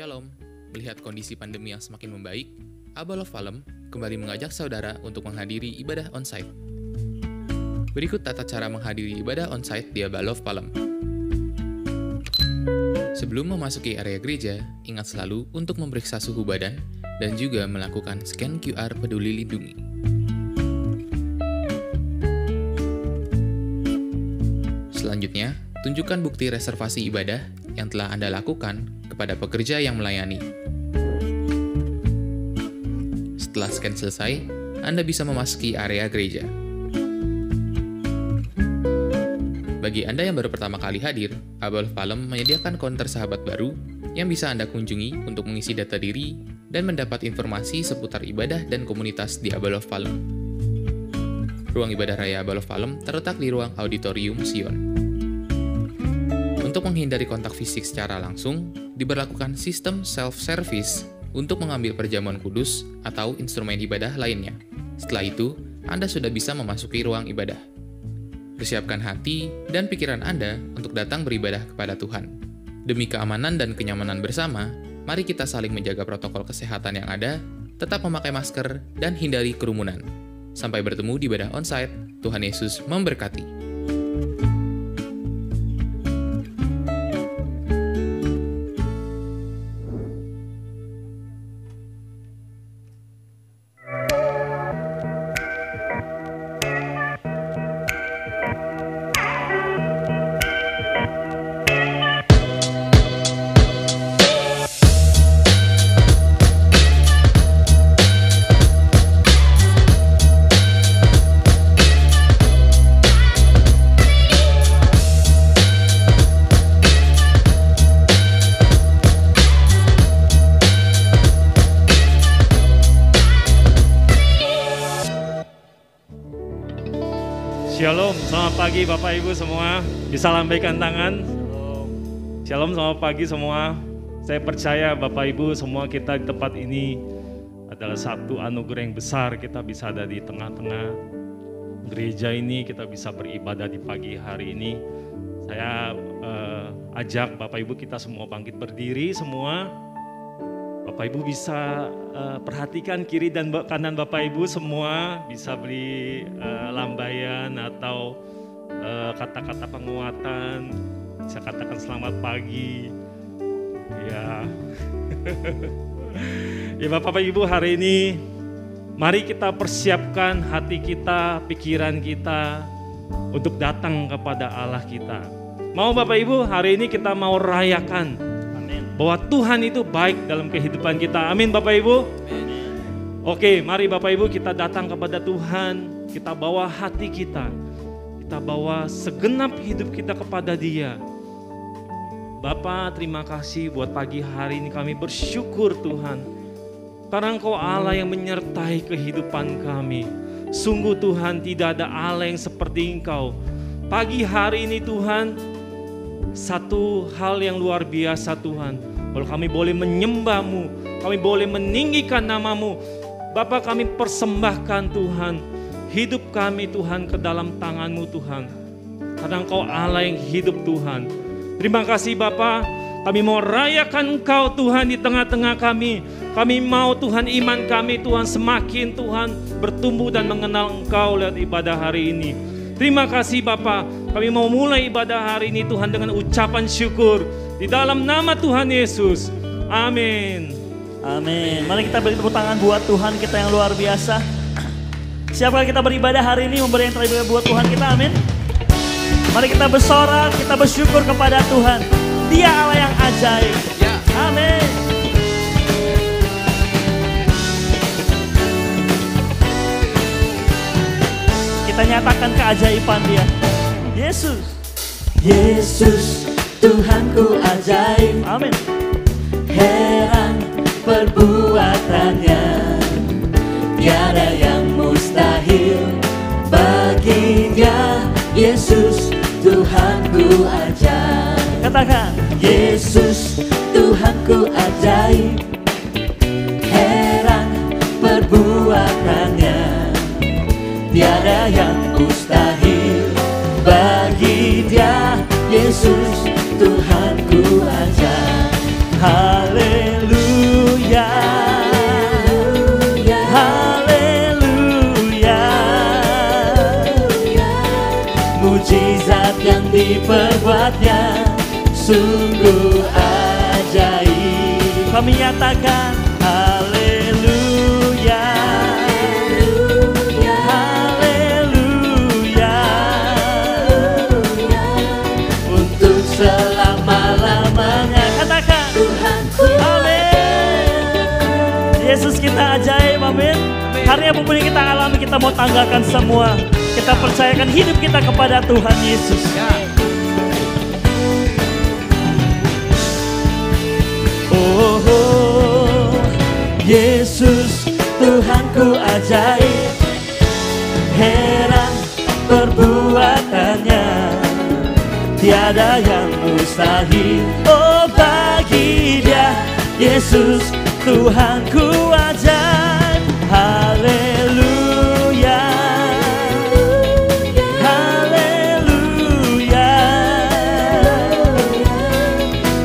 Shalom, melihat kondisi pandemi yang semakin membaik, Abba Love Palem kembali mengajak saudara untuk menghadiri ibadah onsite. Berikut tata cara menghadiri ibadah onsite di Abba Love Palem. Sebelum memasuki area gereja, ingat selalu untuk memeriksa suhu badan dan juga melakukan scan QR Peduli Lindungi. Selanjutnya, tunjukkan bukti reservasi ibadah yang telah Anda lakukan kepada pekerja yang melayani. Setelah scan selesai, Anda bisa memasuki area gereja. Bagi Anda yang baru pertama kali hadir, Abba Love Palem menyediakan counter sahabat baru yang bisa Anda kunjungi untuk mengisi data diri dan mendapat informasi seputar ibadah dan komunitas di Abba Love Palem. Ruang ibadah raya Abba Love Palem terletak di ruang auditorium Sion. Untuk menghindari kontak fisik secara langsung, diberlakukan sistem self-service untuk mengambil perjamuan kudus atau instrumen ibadah lainnya. Setelah itu, Anda sudah bisa memasuki ruang ibadah. Persiapkan hati dan pikiran Anda untuk datang beribadah kepada Tuhan. Demi keamanan dan kenyamanan bersama, mari kita saling menjaga protokol kesehatan yang ada, tetap memakai masker, dan hindari kerumunan. Sampai bertemu di ibadah onsite, Tuhan Yesus memberkati. Shalom, selamat pagi Bapak Ibu semua. Bisa lambaikan tangan. Shalom, selamat pagi semua. Saya percaya Bapak Ibu semua kita di tempat ini adalah satu anugerah yang besar. Kita bisa ada di tengah-tengah gereja ini, kita bisa beribadah di pagi hari ini. Saya ajak Bapak Ibu kita semua bangkit berdiri semua. Bapak Ibu bisa perhatikan kiri dan kanan Bapak Ibu semua, bisa beri lambaian atau kata-kata penguatan, bisa katakan selamat pagi. Ya. Ya Bapak Ibu, hari ini mari kita persiapkan hati kita, pikiran kita untuk datang kepada Allah kita. Mau Bapak Ibu, hari ini kita mau rayakan bahwa Tuhan itu baik dalam kehidupan kita. Amin Bapak Ibu. Oke, mari Bapak Ibu kita datang kepada Tuhan. Kita bawa hati kita. Kita bawa segenap hidup kita kepada Dia. Bapa, terima kasih buat pagi hari ini kami bersyukur Tuhan. Karena Engkau Allah yang menyertai kehidupan kami. Sungguh Tuhan tidak ada Allah yang seperti Engkau. Pagi hari ini Tuhan, satu hal yang luar biasa Tuhan. Kalau kami boleh menyembah-Mu, kami boleh meninggikan nama-Mu. Bapa, kami persembahkan Tuhan, hidup kami Tuhan ke dalam tangan-Mu Tuhan. Karena Engkau Allah yang hidup Tuhan. Terima kasih Bapa, kami mau rayakan Engkau Tuhan di tengah-tengah kami. Kami mau Tuhan iman kami Tuhan semakin Tuhan bertumbuh dan mengenal Engkau lewat ibadah hari ini. Terima kasih Bapa, kami mau mulai ibadah hari ini Tuhan dengan ucapan syukur. Di dalam nama Tuhan Yesus. Amin. Amin. Mari kita beri tepuk tangan buat Tuhan kita yang luar biasa. Siapkah kita beribadah hari ini memberi yang terbaik buat Tuhan kita, amin. Mari kita bersorak, kita bersyukur kepada Tuhan. Dia Allah yang ajaib. Amin. Kita nyatakan keajaiban Dia. Yesus. Yesus, Tuhanku ajaib. Amin. Heran perbuatannya, tiada yang mustahil baginya. Yesus, Tuhanku ajaib. Katakan, Yesus, Tuhanku ajaib. Heran perbuatannya, tiada yang mustahil bagi Dia. Yesus, Tuhanku ajaib. haleluya. diperbuatnya sungguh ajaib. Kami nyatakan haleluya, haleluya, untuk selama-lamanya. katakan Tuhanku amin. Yesus kita ajaib, amin. Hari apapun yang kita alami, kita mau tanggalkan semua. Kita percayakan hidup kita kepada Tuhan Yesus. Oh, oh, Yesus Tuhanku ajaib, heran perbuatannya, tiada yang mustahil. Oh, bagi Dia Yesus Tuhanku ajaib. Haleluya, haleluya,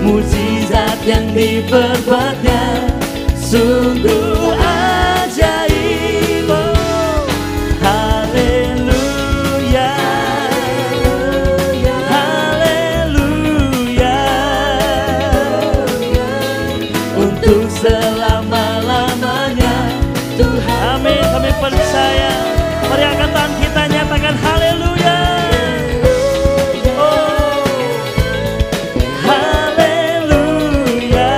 mujizat yang diperbuatnya sungguh ajaib. Oh, haleluya, haleluya, untuk selama-lamanya Tuhan. Amin, kami percaya. Mari angkat tangan kita, nyatakan haleluya. Oh, haleluya,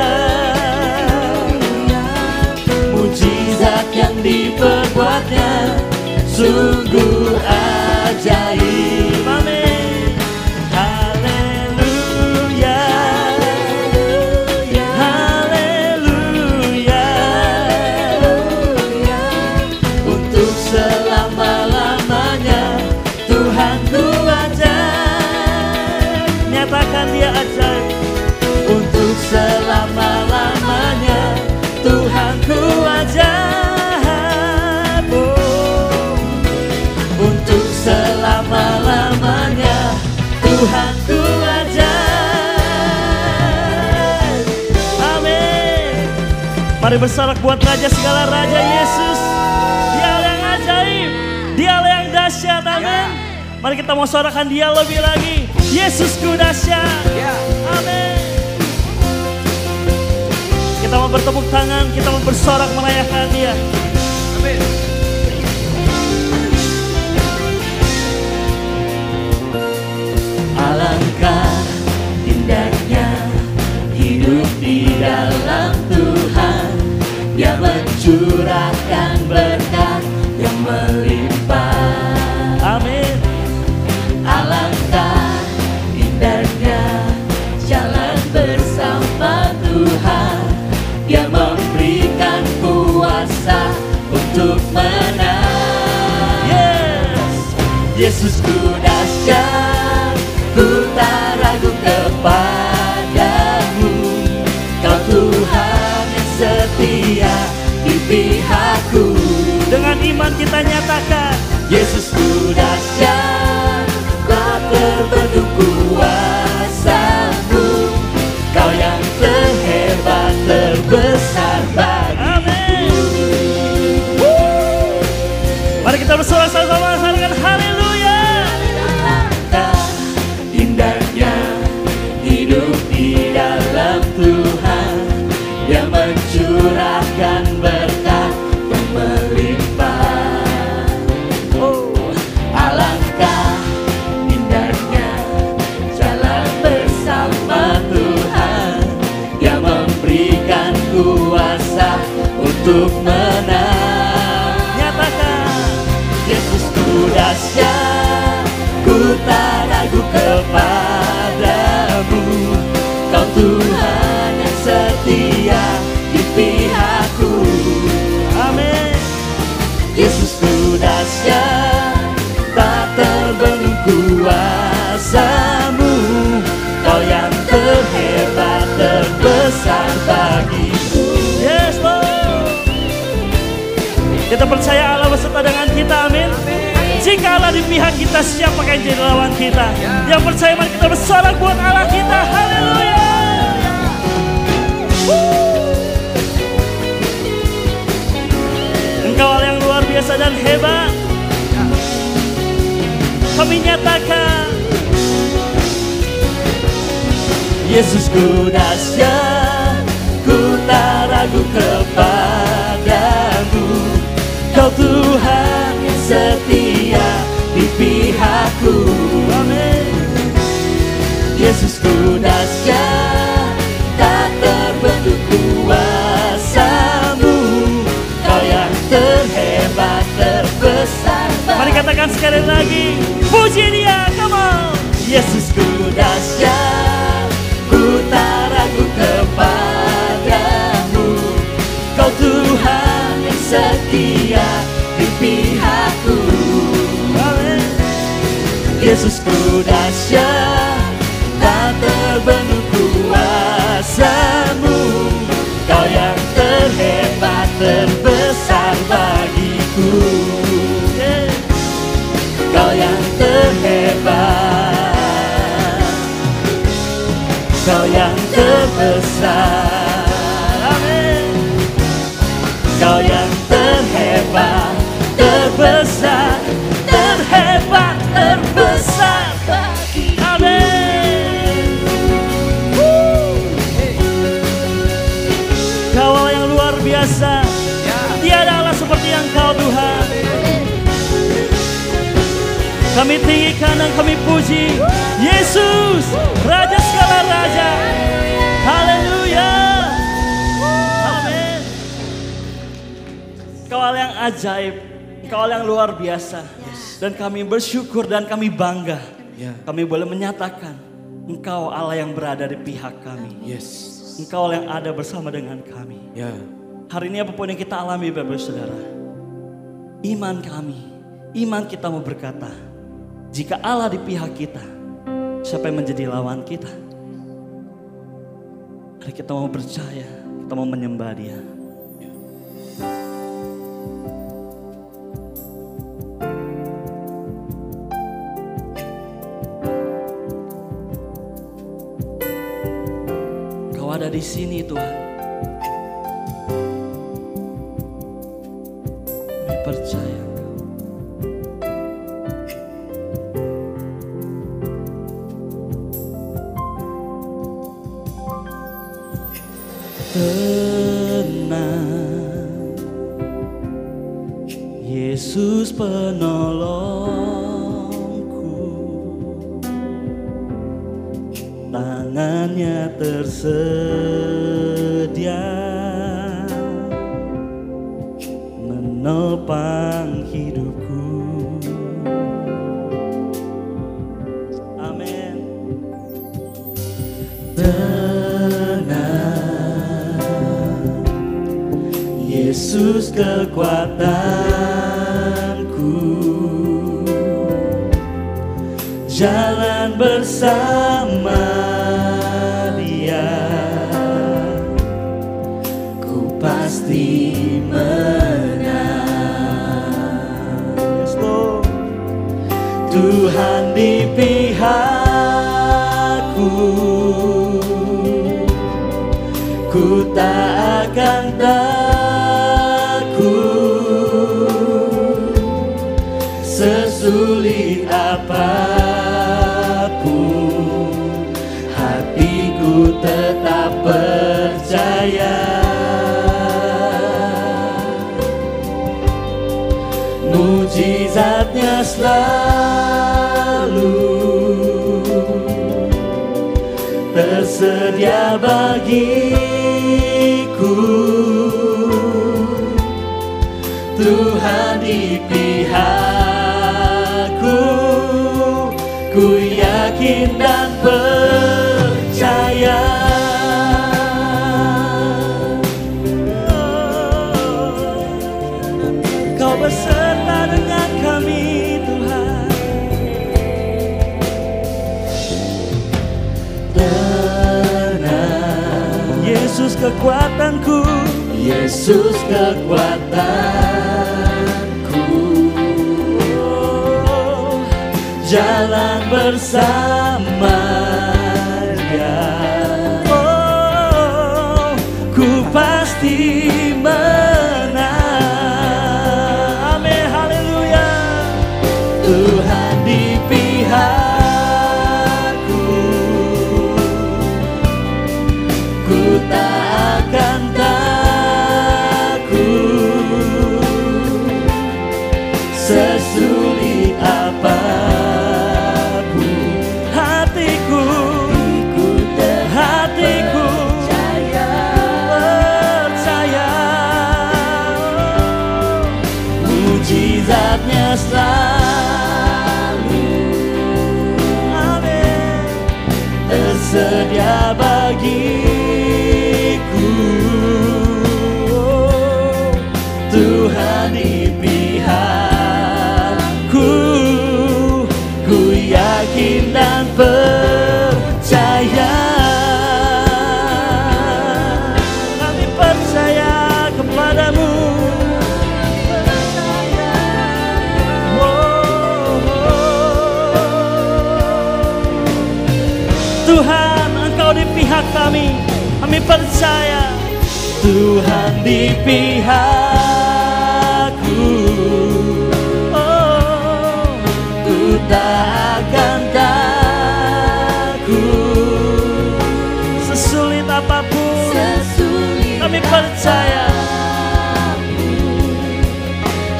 mujizat yang diperbuatnya sungguh ajaib. Amin. Haleluya, haleluya, untuk selama-lamanya Tuhanku ajaib. Nyatakan Dia ajaib. Untuk selama-lamanya Tuhanku ajaib. Oh, untuk selama-lamanya Tuhanku ajaib. Amin. Mari bersorak buat Raja segala Raja Yesus. Dia yang ajaib, Dia yang dahsyat, amin. Mari kita mau sorakan Dia lebih lagi. Yesusku dahsyat, amin. Kita mau bertepuk tangan, kita mau bersorak merayakan Dia. Amin. Alangkah indahnya hidup di dalam Tuhan, Dia mencurahkan berkat yang melimpah. Amin. Alangkah indahnya jalan bersama Tuhan, Dia memberikan kuasa untuk menang. Yes. Yesusku dahsyat, ku tak ragu kepadamu. Kau Tuhan yang setia di pihakku. Dengan iman kita nyatakan Yesusku dahsyat, tak terbendung kuasamu. Kau yang terhebat, terbesar bagiku. amin. Mari kita bersorak sama-sama dengan haleluya. Alangkah indahnya hidup di dalam Tuhan, Dia mencurahkan berkat yang melimpah. Oh, alangkah indahnya jalan bersama Tuhan, Dia memberikan kuasa untuk menang. Nyatakan Yesusku dahsyat, ku tak ragu kepadamu. Kau Tuhan yang setia di pihakku. amin. Yesusku dahsyat, tak terbendung kuasamu. Kau yang terhebat, terbesar bagiku. Yes Lord. Kita percaya Allah beserta dengan kita, amin. Jika Allah di pihak kita, siapa yang jadi lawan kita? Yang percaya, mari kita bersorak buat Allah kita. Haleluya. Engkau Allah yang luar biasa dan hebat. Kami nyatakan Yesusku dahsyat, ku tak ragu kepadamu. Kau Tuhan yang setia di pihakku. Amin. Yesusku dahsyat, tak terbendung kuasamu. Kau yang terhebat, terbesar. Mari katakan sekali lagi, puji Dia, come on. Yesusku dahsyat, ku tak ragu kepadamu. Kau Tuhan yang setia di pihakku. Amin. Yesusku dahsyat, tak terbendung kuasamu. Kau yang terhebat, terbesar bagiku. Kau yang terhebat, Kau yang terbesar. Amin. Kau yang terhebat, terbesar, terhebat, terbesar bagi. Amin. Kau Allah yang luar biasa. Tiada Allah seperti Engkau Tuhan. Kami tinggikan dan kami puji Yesus, Raja segala Raja. Haleluya. Amin. Kau Allah yang ajaib, Kau Allah yang luar biasa. Dan kami bersyukur dan kami bangga. Kami boleh menyatakan Engkau Allah yang berada di pihak kami. Engkau Allah yang ada bersama dengan kami. Hari ini apapun yang kita alami Bapak Saudara, iman kami, iman kita mau berkata, jika Allah di pihak kita, siapa yang menjadi lawan kita? Hari kita mau percaya, kita mau menyembah Dia. Kau ada di sini Tuhan. Kami percaya. Tenang, Yesus penolongku, tangannya tersedia menopang hidupku. Amin. Yesus kekuatanku, jalan bersama Dia, ku pasti menang. Yes, Lord. Tuhan di pihakku, ku tak akan sesulit apapun, hatiku tetap percaya. Mujizatnya selalu tersedia bagiku. Tuhan di pihakku, ku yakin dan percaya. Kau beserta dengan kami Tuhan. Tenang, Yesus kekuatanku, Yesus kekuatanku, jalan bersama Dia, oh, ku pasti menang. Amin, haleluya. Tuhan di pihakku, tersedia bagiku. Tuhan di pihakku, ku yakin dan percaya. Kami percaya kepadamu. Tuhan, Engkau di pihak kami. Kami percaya Tuhan di pihakku. Oh, ku tak akan takut. Sesulit apapun, kami percaya.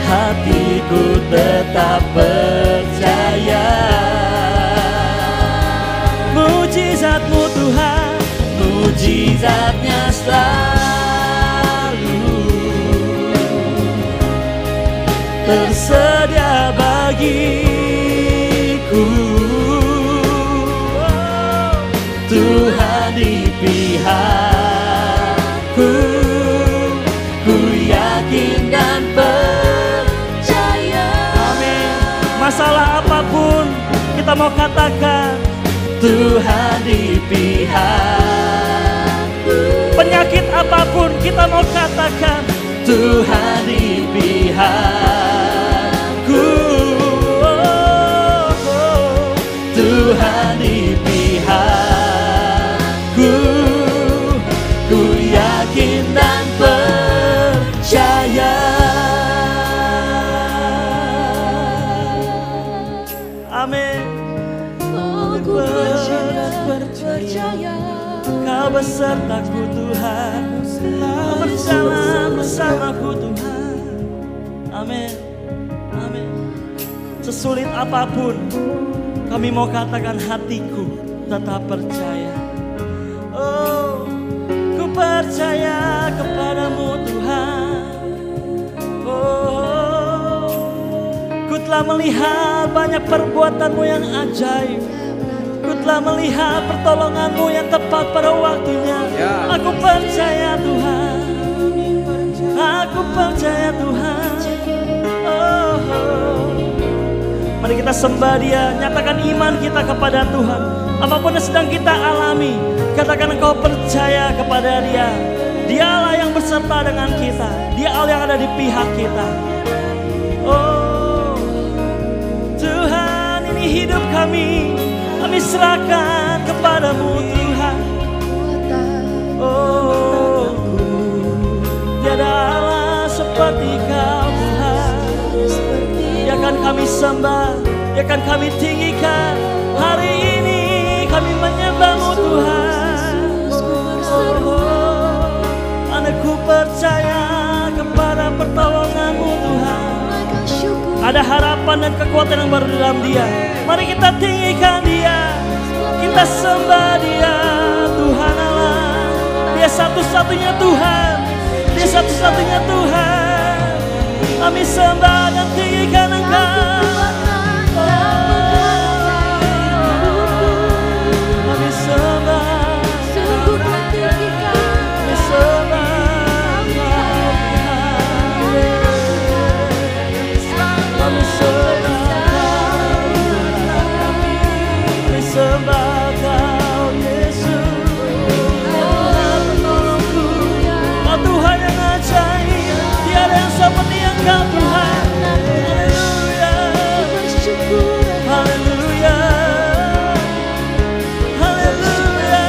Hatiku tetap percaya. Mujizat-Mu Tuhan, mujizatnya selalu tersedia bagiku. Tuhan di pihakku, ku yakin dan percaya. Amin. Masalah apapun kita mau katakan, Tuhan di pihakku. Penyakit apapun kita mau katakan, Tuhan di pihakku. Oh, oh. Tuhan di pihakku, ku yakin dan percaya. Amin. Percaya Kau besertaku Tuhan, Kau berjalan bersamaku Tuhan. Amin. Amin. Sesulit apapun kami mau katakan, hatiku tetap percaya. Oh, ku percaya kepadamu Tuhan. Oh, ku telah melihat banyak perbuatan-Mu yang ajaib. Ku telah melihat pertolongan-Mu yang tepat pada waktunya. Aku percaya Tuhan. Aku percaya Tuhan. Oh, oh. Mari kita sembah Dia, nyatakan iman kita kepada Tuhan. Apapun yang sedang kita alami, katakan engkau percaya kepada Dia. Dialah yang berserta dengan kita. Dia Allah yang ada di pihak kita. Oh, Tuhan, ini hidup kami. Kami serahkan kepadamu Tuhan. Oh, tiada Allah seperti Kau Tuhan. Ya kan kami sembah, ya kan kami tinggikan. Hari ini kami menyembah-Mu Tuhan. Oh, anakku percaya kepada pertolongan-Mu Tuhan. Ada harapan dan kekuatan yang baru dalam Dia. Mari kita tinggikan Dia, kita sembah Dia. Tuhan Allah, Dia satu-satunya Tuhan, Dia satu-satunya Tuhan. Kami sembah dan tinggikan Engkau. Kami sembah, kami sembah. Kami sembah Kau Yesus. Tuhan penolongku, Kau Tuhan yang ajaib. Tiada yang seperti Engkau Tuhan. Haleluya, haleluya, haleluya.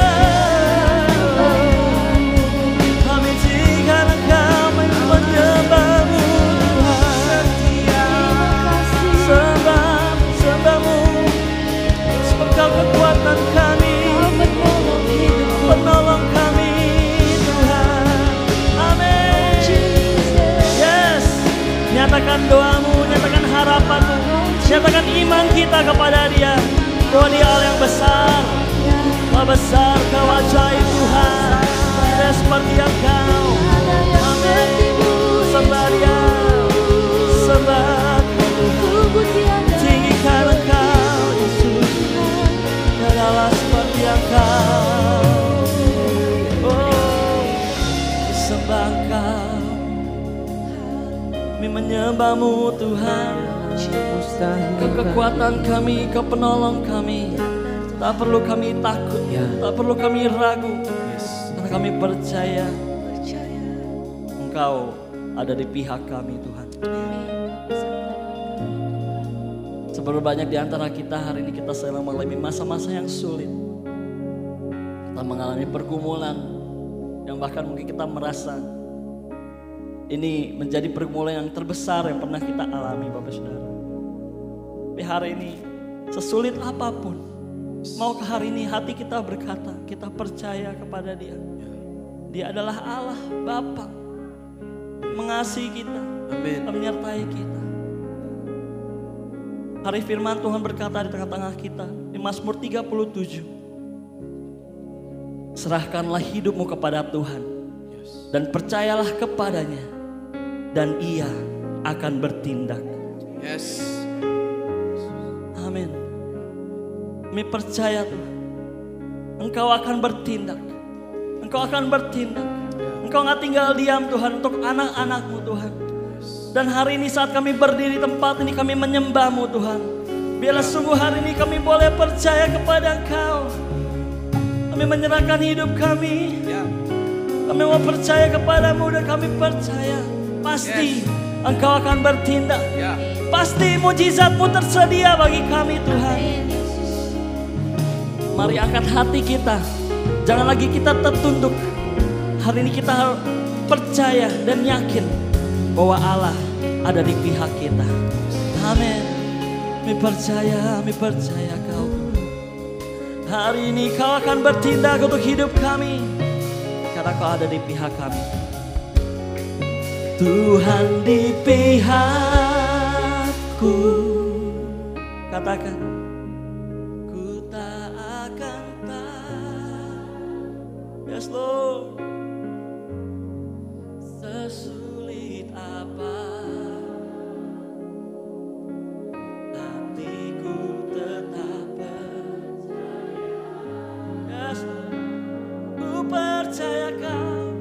Kami tinggal Engkau menyembah-Mu Tuhan. Sembah-Mu, sebab Kau kekuatan kami, penolong kami Tuhan. Amin. Yes, nyatakan doamu, nyatakan harapanmu, nyatakan iman kita kepada Dia. Bahwa Dia Allah yang besar, Maha besar, Kau ajaib Tuhan. Tidak seperti Engkau. Amin. Sembah Dia, sembah Tuhan. Tinggikan Engkau Yesus, tiada Allah seperti Engkau. Kami menyembah-Mu Tuhan. Kau kekuatan kami, Kau penolong kami. Tak perlu kami takut, tak perlu kami ragu. Karena kami percaya Engkau ada di pihak kami Tuhan. Seberapa banyak di antara kita hari ini kita sedang mengalami masa-masa yang sulit. Kita mengalami pergumulan yang bahkan mungkin kita merasa ini menjadi pergumulan yang terbesar yang pernah kita alami Bapak Saudara. Tapi hari ini sesulit apapun, maukah hari ini hati kita berkata, kita percaya kepada Dia. Dia adalah Allah Bapa, mengasihi kita, menyertai kita. Hari firman Tuhan berkata di tengah-tengah kita di Mazmur 37. Serahkanlah hidupmu kepada Tuhan dan percayalah kepadanya dan Ia akan bertindak. Amin. Kami percaya Tuhan, Engkau akan bertindak. Engkau akan bertindak. Engkau gak tinggal diam Tuhan untuk anak-anak-Mu Tuhan. Dan hari ini saat kami berdiri di tempat ini kami menyembah-Mu Tuhan. Biarlah sungguh hari ini kami boleh percaya kepada Engkau. Kami menyerahkan hidup kami. Kami mau percaya kepada-Mu dan kami percaya pasti Engkau akan bertindak. Pasti mujizat-Mu tersedia bagi kami Tuhan. Mari angkat hati kita. Jangan lagi kita tertunduk. Hari ini kita percaya dan yakin bahwa Allah ada di pihak kita. Amin. Kami percaya Kau. Hari ini Kau akan bertindak untuk hidup kami. Karena Kau ada di pihak kami. Tuhan di pihakku. Katakan. Ku tak akan takut. Yes Lord. Sesulit apa hatiku tetap percaya. Yes, ku percaya Kau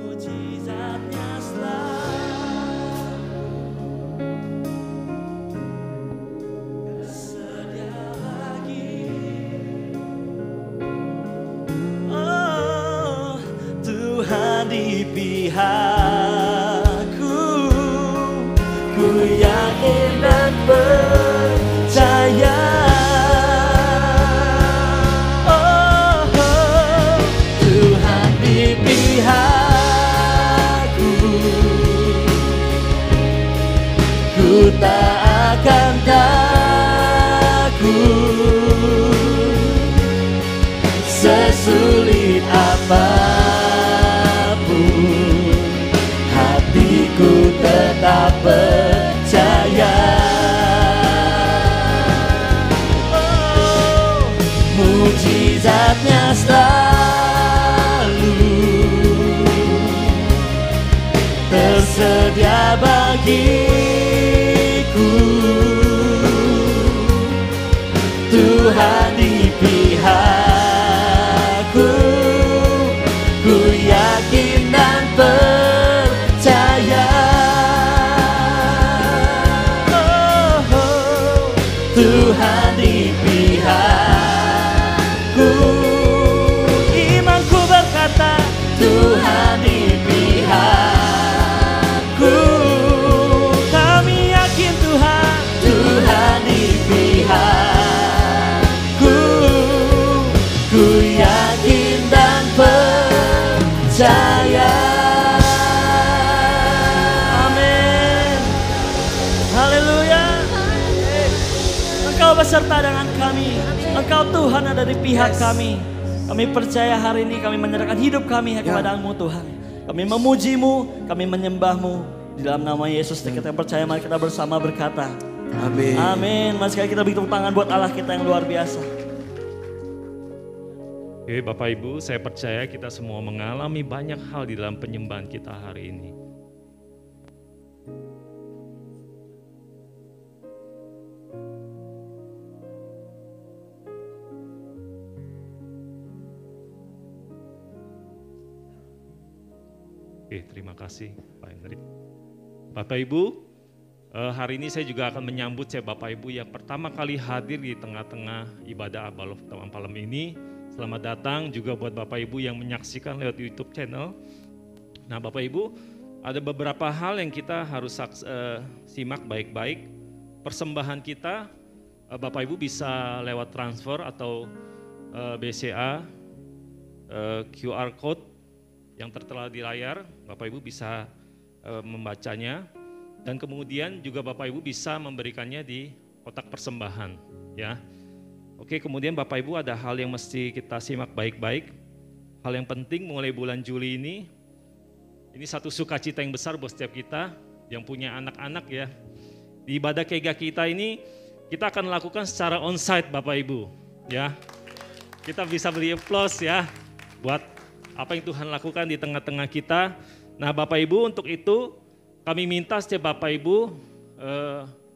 mujizatnya selalu sedia lagi. Oh, Tuhan di pihakku, ku yakin dan percaya. Oh, Tuhan di pihakku, ku tak akan takut. Sesulit apapun, hatiku tetap percaya. Oh, mujizatnya selalu tersedia bagiku. Tuhan di pihakku, ku yakin dan percaya. Oh, Tuhan di pihakku. Imanku berkata, Tuhan di pihakku. Kami yakin Tuhan, Tuhan di pihakku. Ku yakin dan percaya. Amin. Haleluya. Engkau beserta dengan kami. Engkau Tuhan ada di pihak kami. Kami percaya hari ini kami menyerahkan hidup kami kepada-Mu Tuhan. Kami memuji-Mu, kami menyembah-Mu. Di dalam nama Yesus kita percaya, mari kita bersama berkata Amin. Amin. Mari sekali kita beri tepuk tangan buat Allah kita yang luar biasa. Oke Bapak Ibu, saya percaya kita semua mengalami banyak hal di dalam penyembahan kita hari ini. Oke, terima kasih Pak Hendrik. Bapak Ibu, hari ini saya juga akan menyambut Bapak Ibu yang pertama kali hadir di tengah-tengah ibadah Abaloh Pertemuan Palem ini. Selamat datang juga buat Bapak Ibu yang menyaksikan lewat YouTube channel. Nah Bapak Ibu, ada beberapa hal yang kita harus simak baik-baik. Persembahan kita, Bapak Ibu bisa lewat transfer atau BCA, QR code yang tertera di layar, Bapak Ibu bisa membacanya, dan kemudian juga Bapak Ibu bisa memberikannya di kotak persembahan, ya. Oke, kemudian Bapak Ibu ada hal yang mesti kita simak baik-baik. Hal yang penting mulai bulan Juli ini satu sukacita yang besar buat setiap kita yang punya anak-anak ya. Di ibadah kega kita ini kita akan lakukan secara onsite Bapak Ibu, ya. Kita bisa beri applause ya buat apa yang Tuhan lakukan di tengah-tengah kita. Nah Bapak Ibu, untuk itu kami minta setiap Bapak Ibu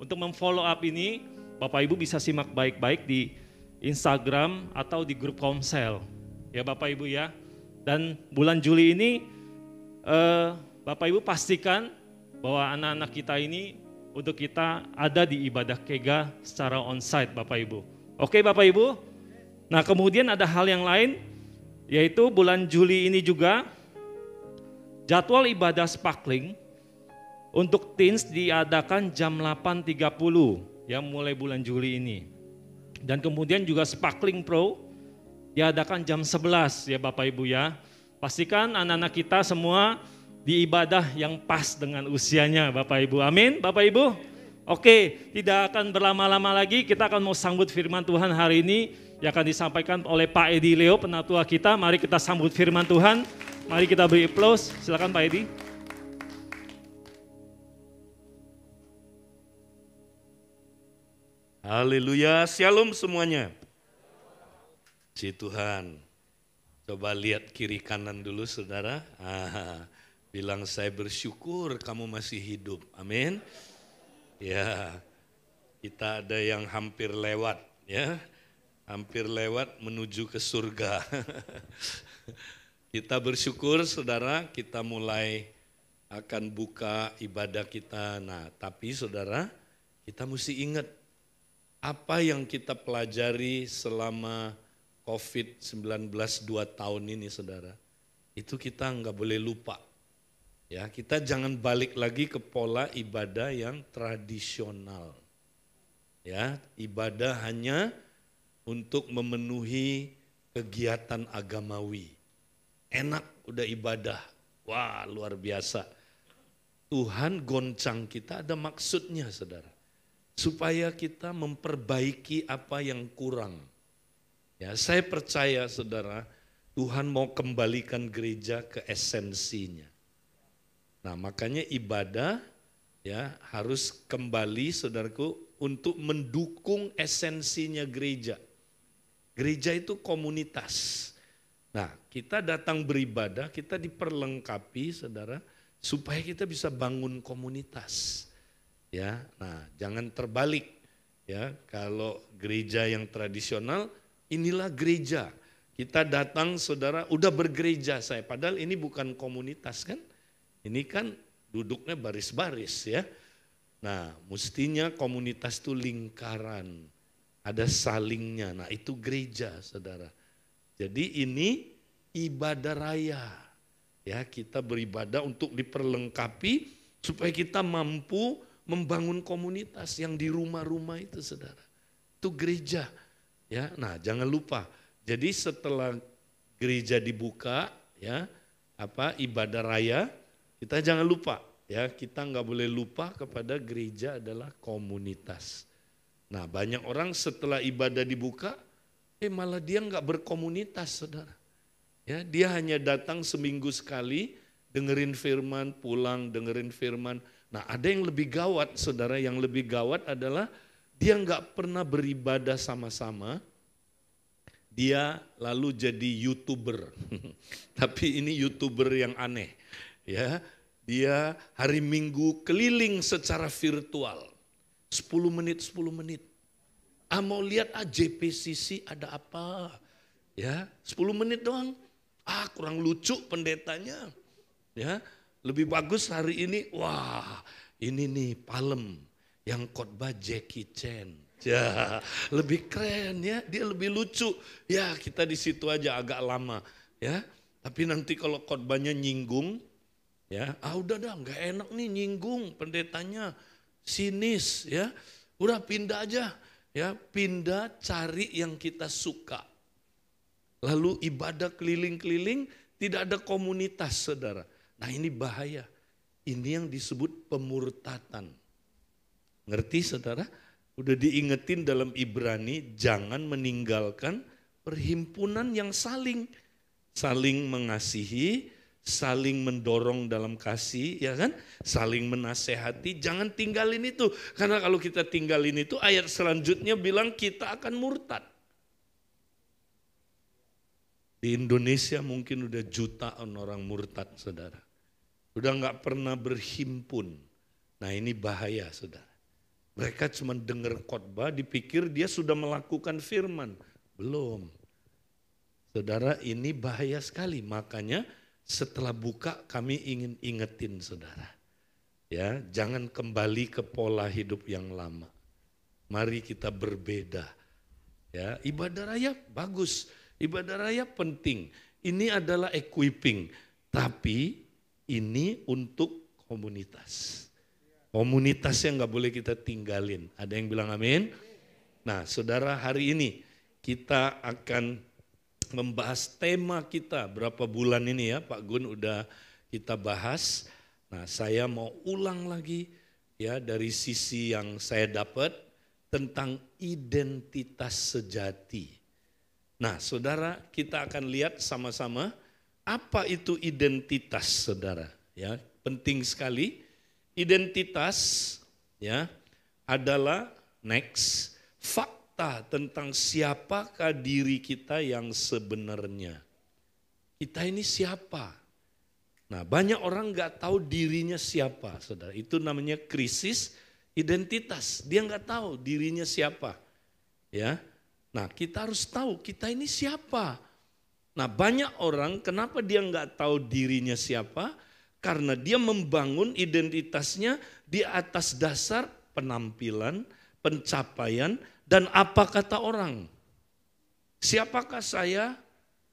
untuk memfollow up ini, Bapak Ibu bisa simak baik-baik di Instagram atau di grup Komsel ya Bapak Ibu ya. Dan bulan Juli ini Bapak Ibu pastikan bahwa anak-anak kita ini untuk kita ada di ibadah kega secara onsite Bapak Ibu. Oke Bapak Ibu? Nah kemudian ada hal yang lain, yaitu bulan Juli ini juga jadwal ibadah sparkling untuk teens diadakan jam 8.30 ya mulai bulan Juli ini. Dan kemudian juga sparkling pro diadakan jam 11 ya Bapak Ibu ya. Pastikan anak-anak kita semua di ibadah yang pas dengan usianya Bapak Ibu. Amin Bapak Ibu. Oke, tidak akan berlama-lama lagi, kita akan mau sambut firman Tuhan hari ini yang akan disampaikan oleh Pak Edi Leo, penatua kita. Mari kita sambut firman Tuhan. Mari kita beri applause. Silakan Pak Edi. Haleluya, shalom semuanya. Si Tuhan. Coba lihat kiri kanan dulu saudara. Bilang saya bersyukur kamu masih hidup. Amin. Ya, kita ada yang hampir lewat ya. Hampir lewat menuju ke surga. Kita bersyukur saudara, kita mulai akan buka ibadah kita. Nah, tapi saudara, kita mesti ingat apa yang kita pelajari selama COVID-19 2 tahun ini saudara. Itu kita enggak boleh lupa. Ya, kita jangan balik lagi ke pola ibadah yang tradisional. Ya, ibadah hanya untuk memenuhi kegiatan agamawi. Enak udah ibadah, wah luar biasa. Tuhan goncang kita ada maksudnya saudara. Supaya kita memperbaiki apa yang kurang. Ya, saya percaya saudara, Tuhan mau kembalikan gereja ke esensinya. Nah makanya ibadah ya harus kembali saudaraku untuk mendukung esensinya gereja. Gereja itu komunitas. Nah, kita datang beribadah, kita diperlengkapi saudara, supaya kita bisa bangun komunitas. Ya, nah jangan terbalik. Ya, kalau gereja yang tradisional, inilah gereja. Kita datang saudara, udah bergereja saya, padahal ini bukan komunitas kan. Ini kan duduknya baris-baris ya. Nah, mestinya komunitas itu lingkaran. Ada salingnya, nah itu gereja saudara. Jadi ini ibadah raya. Ya, kita beribadah untuk diperlengkapi supaya kita mampu membangun komunitas yang di rumah-rumah itu saudara. Itu gereja. Ya, nah jangan lupa. Jadi setelah gereja dibuka ya, ibadah raya, kita jangan lupa ya, kita nggak boleh lupa kepada gereja adalah komunitas. Nah, banyak orang setelah ibadah dibuka malah dia nggak berkomunitas saudara. Ya, dia hanya datang seminggu sekali, dengerin firman, pulang dengerin firman. Nah, ada yang lebih gawat saudara, yang lebih gawat adalah dia nggak pernah beribadah sama-sama, dia lalu jadi YouTuber. Tapi ini YouTuber yang aneh. Ya, dia hari Minggu keliling secara virtual. 10 menit. Mau lihat JPCC ada apa? Ya, 10 menit doang. Kurang lucu pendetanya. Ya, lebih bagus hari ini. Wah, ini nih Palem yang khotbah Jackie Chan. Ya, lebih keren ya, dia lebih lucu. Ya, kita di situ aja agak lama ya. Tapi nanti kalau khotbahnya nyinggung, ya, udah dah nggak enak nih nyinggung pendetanya, sinis ya. Udah pindah aja ya, pindah cari yang kita suka. Lalu ibadah keliling-keliling, tidak ada komunitas saudara. Nah ini bahaya, ini yang disebut pemurtatan. Ngerti saudara? Udah diingetin dalam Ibrani, jangan meninggalkan perhimpunan yang saling mengasihi, saling mendorong dalam kasih, ya kan? Saling menasehati, jangan tinggalin itu. Karena kalau kita tinggalin itu, ayat selanjutnya bilang kita akan murtad. Di Indonesia mungkin udah jutaan orang murtad, saudara. Udah nggak pernah berhimpun. Nah ini bahaya, saudara. Mereka cuma dengar khotbah, dipikir dia sudah melakukan firman. Belum. Saudara, ini bahaya sekali. Makanya setelah buka kami ingin ingetin saudara. Ya, jangan kembali ke pola hidup yang lama. Mari kita berbeda. Ya, ibadah raya bagus. Ibadah raya penting. Ini adalah equipping. Tapi ini untuk komunitas. Komunitasnya nggak boleh kita tinggalin. Ada yang bilang amin? Nah saudara, hari ini kita akan membahas tema kita berapa bulan ini ya, Pak Gun udah kita bahas. Nah saya mau ulang lagi ya dari sisi yang saya dapat tentang identitas sejati. Nah saudara, kita akan lihat sama-sama apa itu identitas saudara ya, penting sekali. Identitas ya adalah next fakta tentang siapakah diri kita yang sebenarnya. Kita ini siapa? Nah, banyak orang nggak tahu dirinya siapa, saudara. Itu namanya krisis identitas. Dia nggak tahu dirinya siapa, ya. Nah, kita harus tahu kita ini siapa. Nah, banyak orang kenapa dia nggak tahu dirinya siapa? Karena dia membangun identitasnya di atas dasar penampilan, pencapaian, dan apa kata orang. Siapakah saya?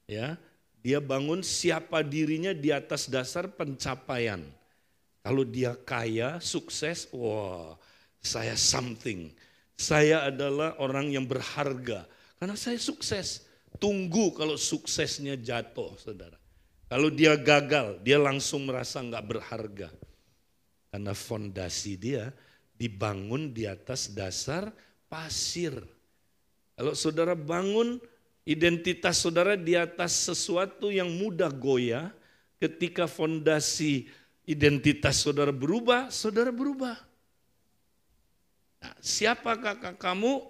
Ya, dia bangun siapa dirinya di atas dasar pencapaian. Kalau dia kaya, sukses, wah, saya something. Saya adalah orang yang berharga karena saya sukses. Tunggu kalau suksesnya jatuh, saudara. Kalau dia gagal, dia langsung merasa nggak berharga. Karena fondasi dia dibangun di atas dasar pasir. Kalau saudara bangun identitas saudara di atas sesuatu yang mudah goyah, ketika fondasi identitas saudara berubah, saudara berubah. Nah, siapakah kamu?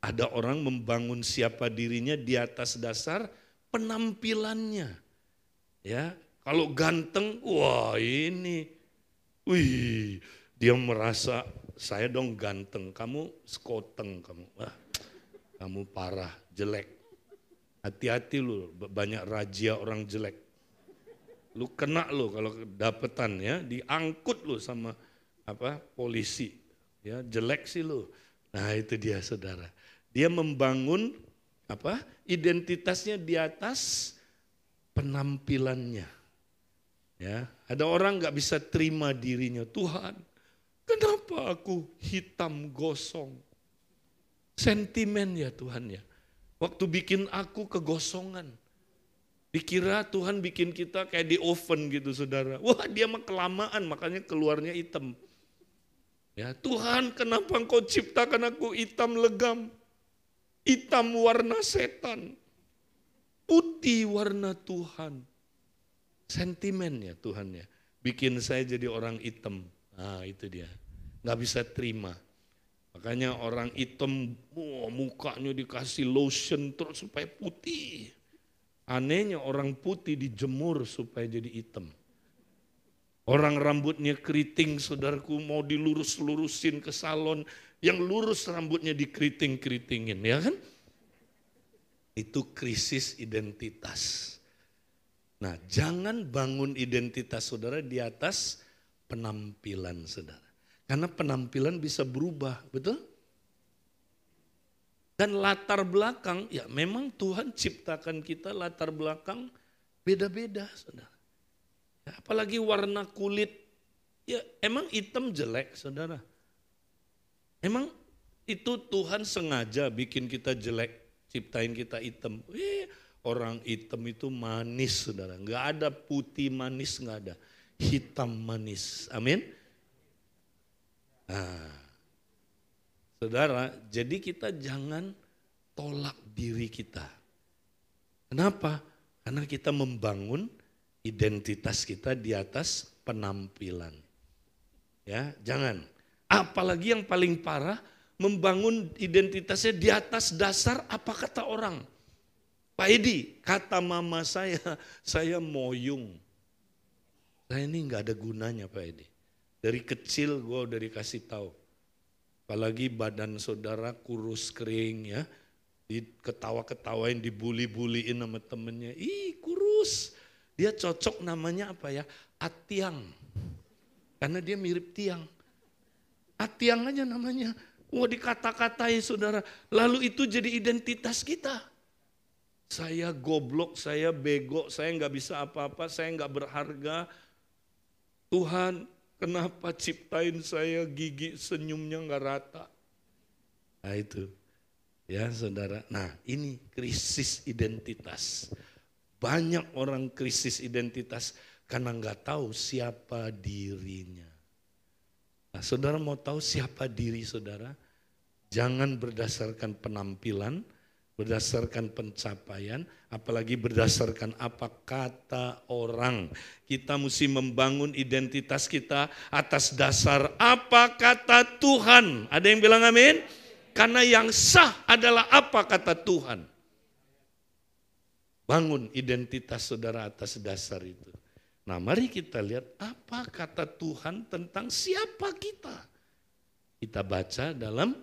Ada orang membangun siapa dirinya di atas dasar penampilannya. Ya, kalau ganteng, wah ini, wih, dia merasa saya dong ganteng, kamu skoteng kamu, wah, kamu parah, jelek. Hati-hati lu, banyak razia orang jelek. Lu kena lu kalau dapetan ya, diangkut lu sama polisi, ya jelek sih lu. Nah itu dia saudara, dia membangun identitasnya di atas penampilannya. Ya, ada orang nggak bisa terima dirinya. Tuhan, kenapa aku hitam gosong? Sentimen ya Tuhan ya. Waktu bikin aku kegosongan. Dikira Tuhan bikin kita kayak di oven gitu saudara. Wah dia mah kelamaan makanya keluarnya hitam. Ya Tuhan, kenapa Engkau ciptakan aku hitam legam? Hitam warna setan. Putih warna Tuhan. Sentimen ya Tuhan ya. Bikin saya jadi orang hitam. Nah itu dia. Gak bisa terima. Makanya orang hitam, mukanya dikasih lotion terus supaya putih. Anehnya orang putih dijemur supaya jadi hitam. Orang rambutnya keriting saudaraku mau dilurus-lurusin ke salon. Yang lurus rambutnya dikeriting-keritingin ya kan. Itu krisis identitas. Nah, jangan bangun identitas saudara di atas penampilan saudara. Karena penampilan bisa berubah, betul? Dan latar belakang, ya memang Tuhan ciptakan kita latar belakang beda-beda saudara. Ya, apalagi warna kulit, ya emang hitam jelek saudara. Emang itu Tuhan sengaja bikin kita jelek, ciptain kita hitam. Orang hitam itu manis saudara, nggak ada putih manis, nggak ada. Hitam manis, amin. Nah, saudara, jadi kita jangan tolak diri kita. Kenapa? Karena kita membangun identitas kita di atas penampilan. Ya, jangan. Apalagi yang paling parah, membangun identitasnya di atas dasar apa kata orang. Pak Edi, kata mama saya moyung. Saya ini nggak ada gunanya Pak Edi. Dari kecil gue udah dikasih tahu. Apalagi badan saudara kurus kering ya. Ketawa-ketawain, dibully-buliin sama temennya. Ih kurus. Dia cocok namanya apa ya? Atiang. Karena dia mirip tiang. Atiang aja namanya. Wah dikata-katai saudara. Lalu itu jadi identitas kita. Saya goblok, saya bego, saya nggak bisa apa-apa, saya nggak berharga. Tuhan, kenapa ciptain saya gigi senyumnya nggak rata? Nah itu, ya saudara. Nah ini krisis identitas. Banyak orang krisis identitas karena nggak tahu siapa dirinya. Nah saudara mau tahu siapa diri saudara? Jangan berdasarkan penampilan, berdasarkan pencapaian, apalagi berdasarkan apa kata orang. Kita mesti membangun identitas kita atas dasar apa kata Tuhan. Ada yang bilang amin? Karena yang sah adalah apa kata Tuhan. Bangun identitas saudara atas dasar itu. Nah mari kita lihat apa kata Tuhan tentang siapa kita. Kita baca dalam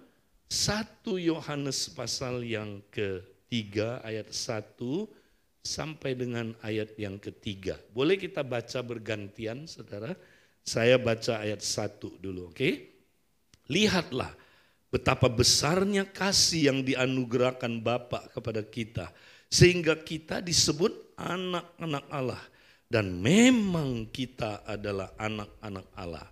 1 Yohanes pasal yang ke-3 ayat 1 sampai dengan ayat yang ke-3. Boleh kita baca bergantian saudara? Saya baca ayat 1 dulu, oke? Lihatlah betapa besarnya kasih yang dianugerahkan Bapa kepada kita. Sehingga kita disebut anak-anak Allah. Dan memang kita adalah anak-anak Allah.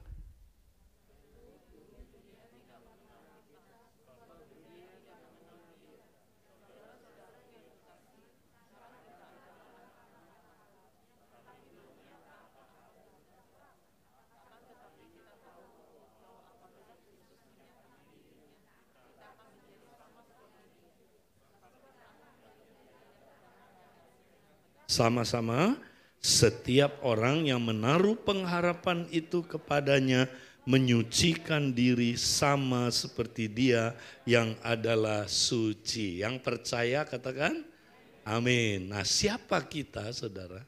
Sama-sama, setiap orang yang menaruh pengharapan itu kepadanya menyucikan diri sama seperti dia yang adalah suci. Yang percaya katakan amin. Nah siapa kita saudara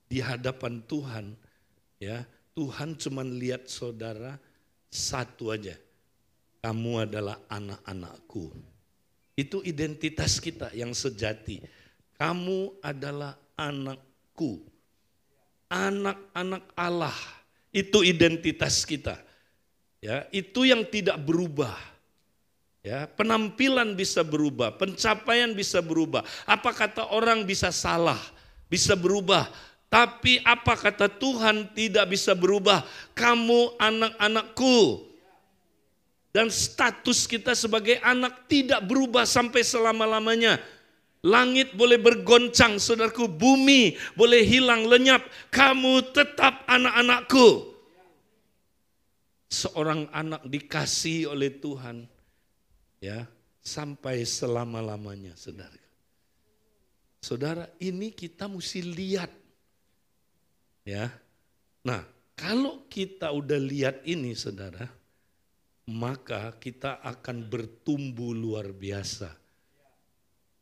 di hadapan Tuhan? Ya, Tuhan cuma lihat saudara satu aja. Kamu adalah anak-anakku. Itu identitas kita yang sejati. Kamu adalah anakku, anak-anak Allah, itu identitas kita. Ya, itu yang tidak berubah. Ya, penampilan bisa berubah, pencapaian bisa berubah. Apa kata orang bisa salah, bisa berubah. Tapi apa kata Tuhan tidak bisa berubah. Kamu anak-anakku. Dan status kita sebagai anak tidak berubah sampai selama-lamanya. Langit boleh bergoncang, saudaraku, bumi boleh hilang lenyap, kamu tetap anak-anakku. Seorang anak dikasihi oleh Tuhan, ya, sampai selama-lamanya, saudara. Saudara, ini kita mesti lihat, ya. Nah, kalau kita udah lihat ini, saudara, maka kita akan bertumbuh luar biasa,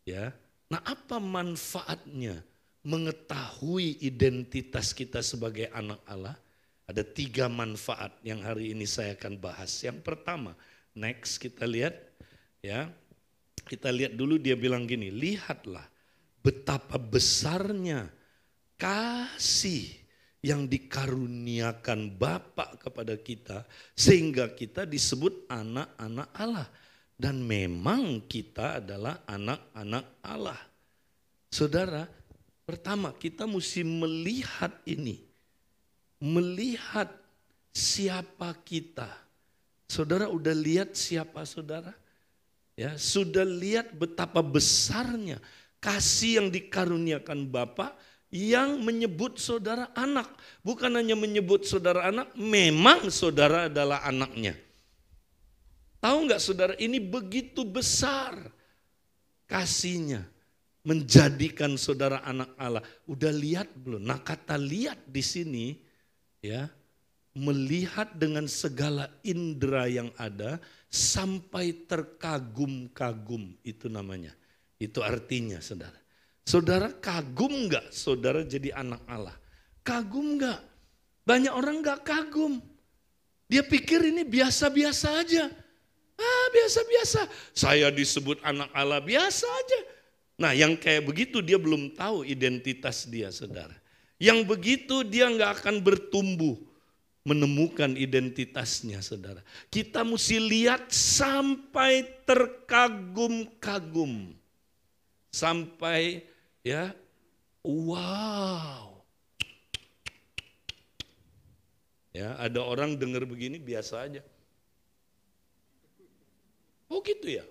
ya. Nah, apa manfaatnya mengetahui identitas kita sebagai anak Allah? Ada 3 manfaat yang hari ini saya akan bahas. Yang pertama, next kita lihat ya. Kita lihat dulu dia bilang gini, lihatlah betapa besarnya kasih yang dikaruniakan Bapa kepada kita sehingga kita disebut anak-anak Allah. Dan memang kita adalah anak-anak Allah. Saudara, pertama kita mesti melihat ini. Melihat siapa kita. Saudara udah lihat siapa saudara? Ya, sudah lihat betapa besarnya kasih yang dikaruniakan Bapa yang menyebut saudara anak. Bukan hanya menyebut saudara anak, memang saudara adalah anaknya. Tahu nggak saudara, ini begitu besar kasihnya menjadikan saudara anak Allah. Udah lihat belum? Nah, kata lihat di sini ya, melihat dengan segala indera yang ada sampai terkagum-kagum, itu namanya. Itu artinya saudara. Saudara kagum enggak saudara jadi anak Allah? Kagum enggak? Banyak orang enggak kagum. Dia pikir ini biasa-biasa aja. Biasa-biasa. Saya disebut anak Allah biasa aja. Nah yang kayak begitu dia belum tahu identitas dia saudara. Yang begitu dia enggak akan bertumbuh menemukan identitasnya saudara. Kita mesti lihat sampai terkagum-kagum. Sampai ya, wow. Ya, ada orang dengar begini biasa aja. Oh gitu ya?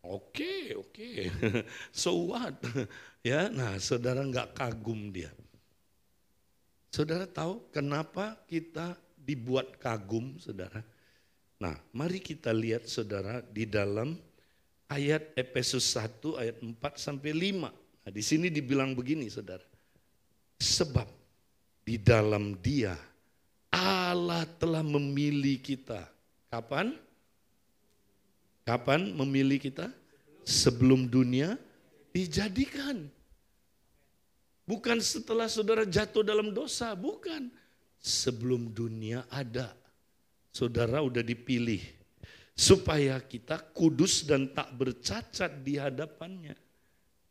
Oke. So what? Ya, nah saudara nggak kagum dia. Saudara tahu kenapa kita dibuat kagum, saudara? Nah, mari kita lihat saudara di dalam ayat Efesus 1 ayat 4 sampai 5. Nah, di sini dibilang begini saudara. Sebab di dalam Dia Allah telah memilih kita. Kapan? Kapan memilih kita? Sebelum dunia dijadikan. Bukan setelah saudara jatuh dalam dosa, bukan. Sebelum dunia ada. Saudara udah dipilih. Supaya kita kudus dan tak bercacat di hadapannya.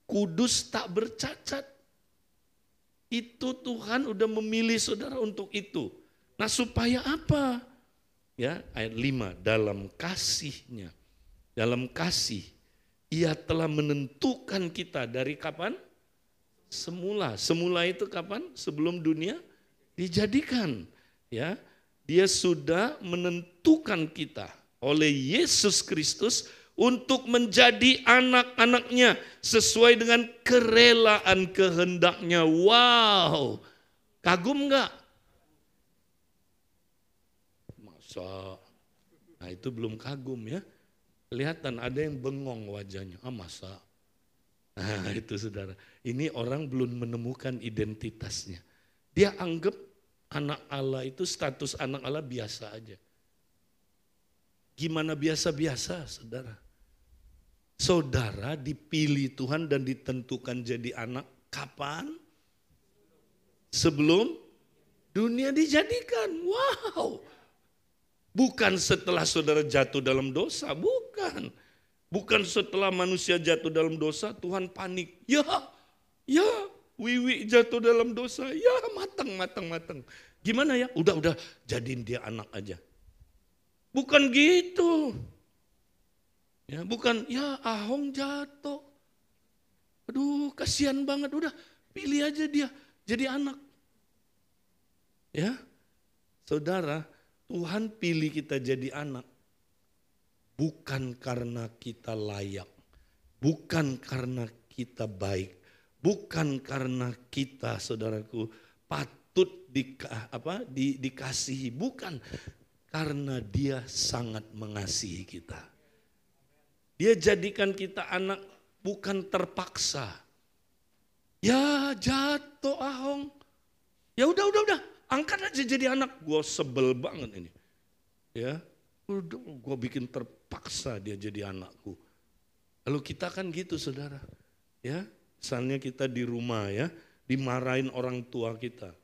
Kudus tak bercacat. Itu Tuhan udah memilih saudara untuk itu. Nah supaya apa? Ya, ayat 5, dalam kasih-Nya. Dalam kasih, Ia telah menentukan kita dari kapan? Semula. Semula itu kapan? Sebelum dunia dijadikan. Ya, Dia sudah menentukan kita oleh Yesus Kristus untuk menjadi anak-anak-Nya sesuai dengan kerelaan kehendak-Nya. Wow, kagum enggak? Masa? Nah itu belum kagum ya. Kelihatan ada yang bengong wajahnya. Masa? Nah itu saudara. Ini orang belum menemukan identitasnya. Dia anggap anak Allah itu status anak Allah biasa aja. Gimana biasa-biasa saudara? Saudara dipilih Tuhan dan ditentukan jadi anak kapan? Sebelum dunia dijadikan. Wow. Bukan setelah saudara jatuh dalam dosa, bukan. Bukan setelah manusia jatuh dalam dosa Tuhan panik. Ya, Wiwi jatuh dalam dosa. Ya, matang. Gimana ya? Udah jadiin dia anak aja. Bukan gitu. Ya, bukan ya Ahong jatuh. Aduh, kasihan banget. Udah, pilih aja dia jadi anak. Ya. Saudara, Tuhan pilih kita jadi anak bukan karena kita layak, bukan karena kita baik, bukan karena kita saudaraku patut dikasihi, bukan, karena Dia sangat mengasihi kita. Dia jadikan kita anak bukan terpaksa. Ya jatuh Ahong, ya udah. Angkat aja jadi anak. Gue sebel banget ini. Ya, gue bikin terpaksa dia jadi anakku. Lalu kita kan gitu saudara. Ya, misalnya kita di rumah ya, dimarahin orang tua kita.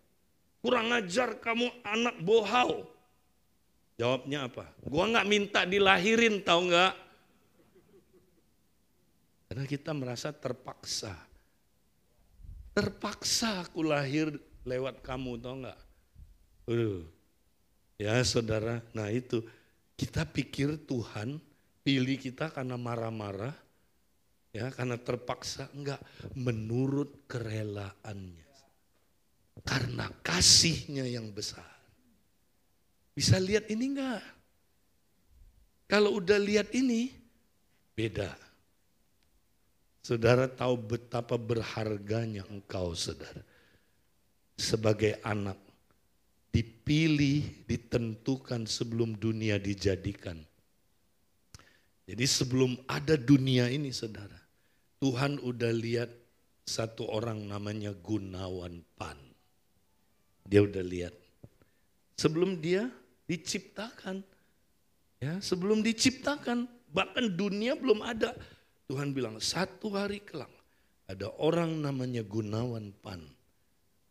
Kurang ajar kamu anak bohau. Jawabnya apa? Gue gak minta dilahirin tahu gak? Karena kita merasa terpaksa. Terpaksa aku lahir lewat kamu, tau nggak? Ya saudara, nah itu kita pikir Tuhan pilih kita karena marah-marah, ya karena terpaksa, enggak, menurut kerelaannya. Karena kasihnya yang besar. Bisa lihat ini enggak? Kalau udah lihat ini, beda. Saudara tahu betapa berharganya engkau, saudara. Sebagai anak, dipilih, ditentukan sebelum dunia dijadikan. Jadi sebelum ada dunia ini, saudara, Tuhan udah lihat satu orang namanya Gunawan Pan. Dia udah lihat. Sebelum dia diciptakan, ya sebelum diciptakan, bahkan dunia belum ada. Tuhan bilang, satu hari kelak ada orang namanya Gunawan Pan.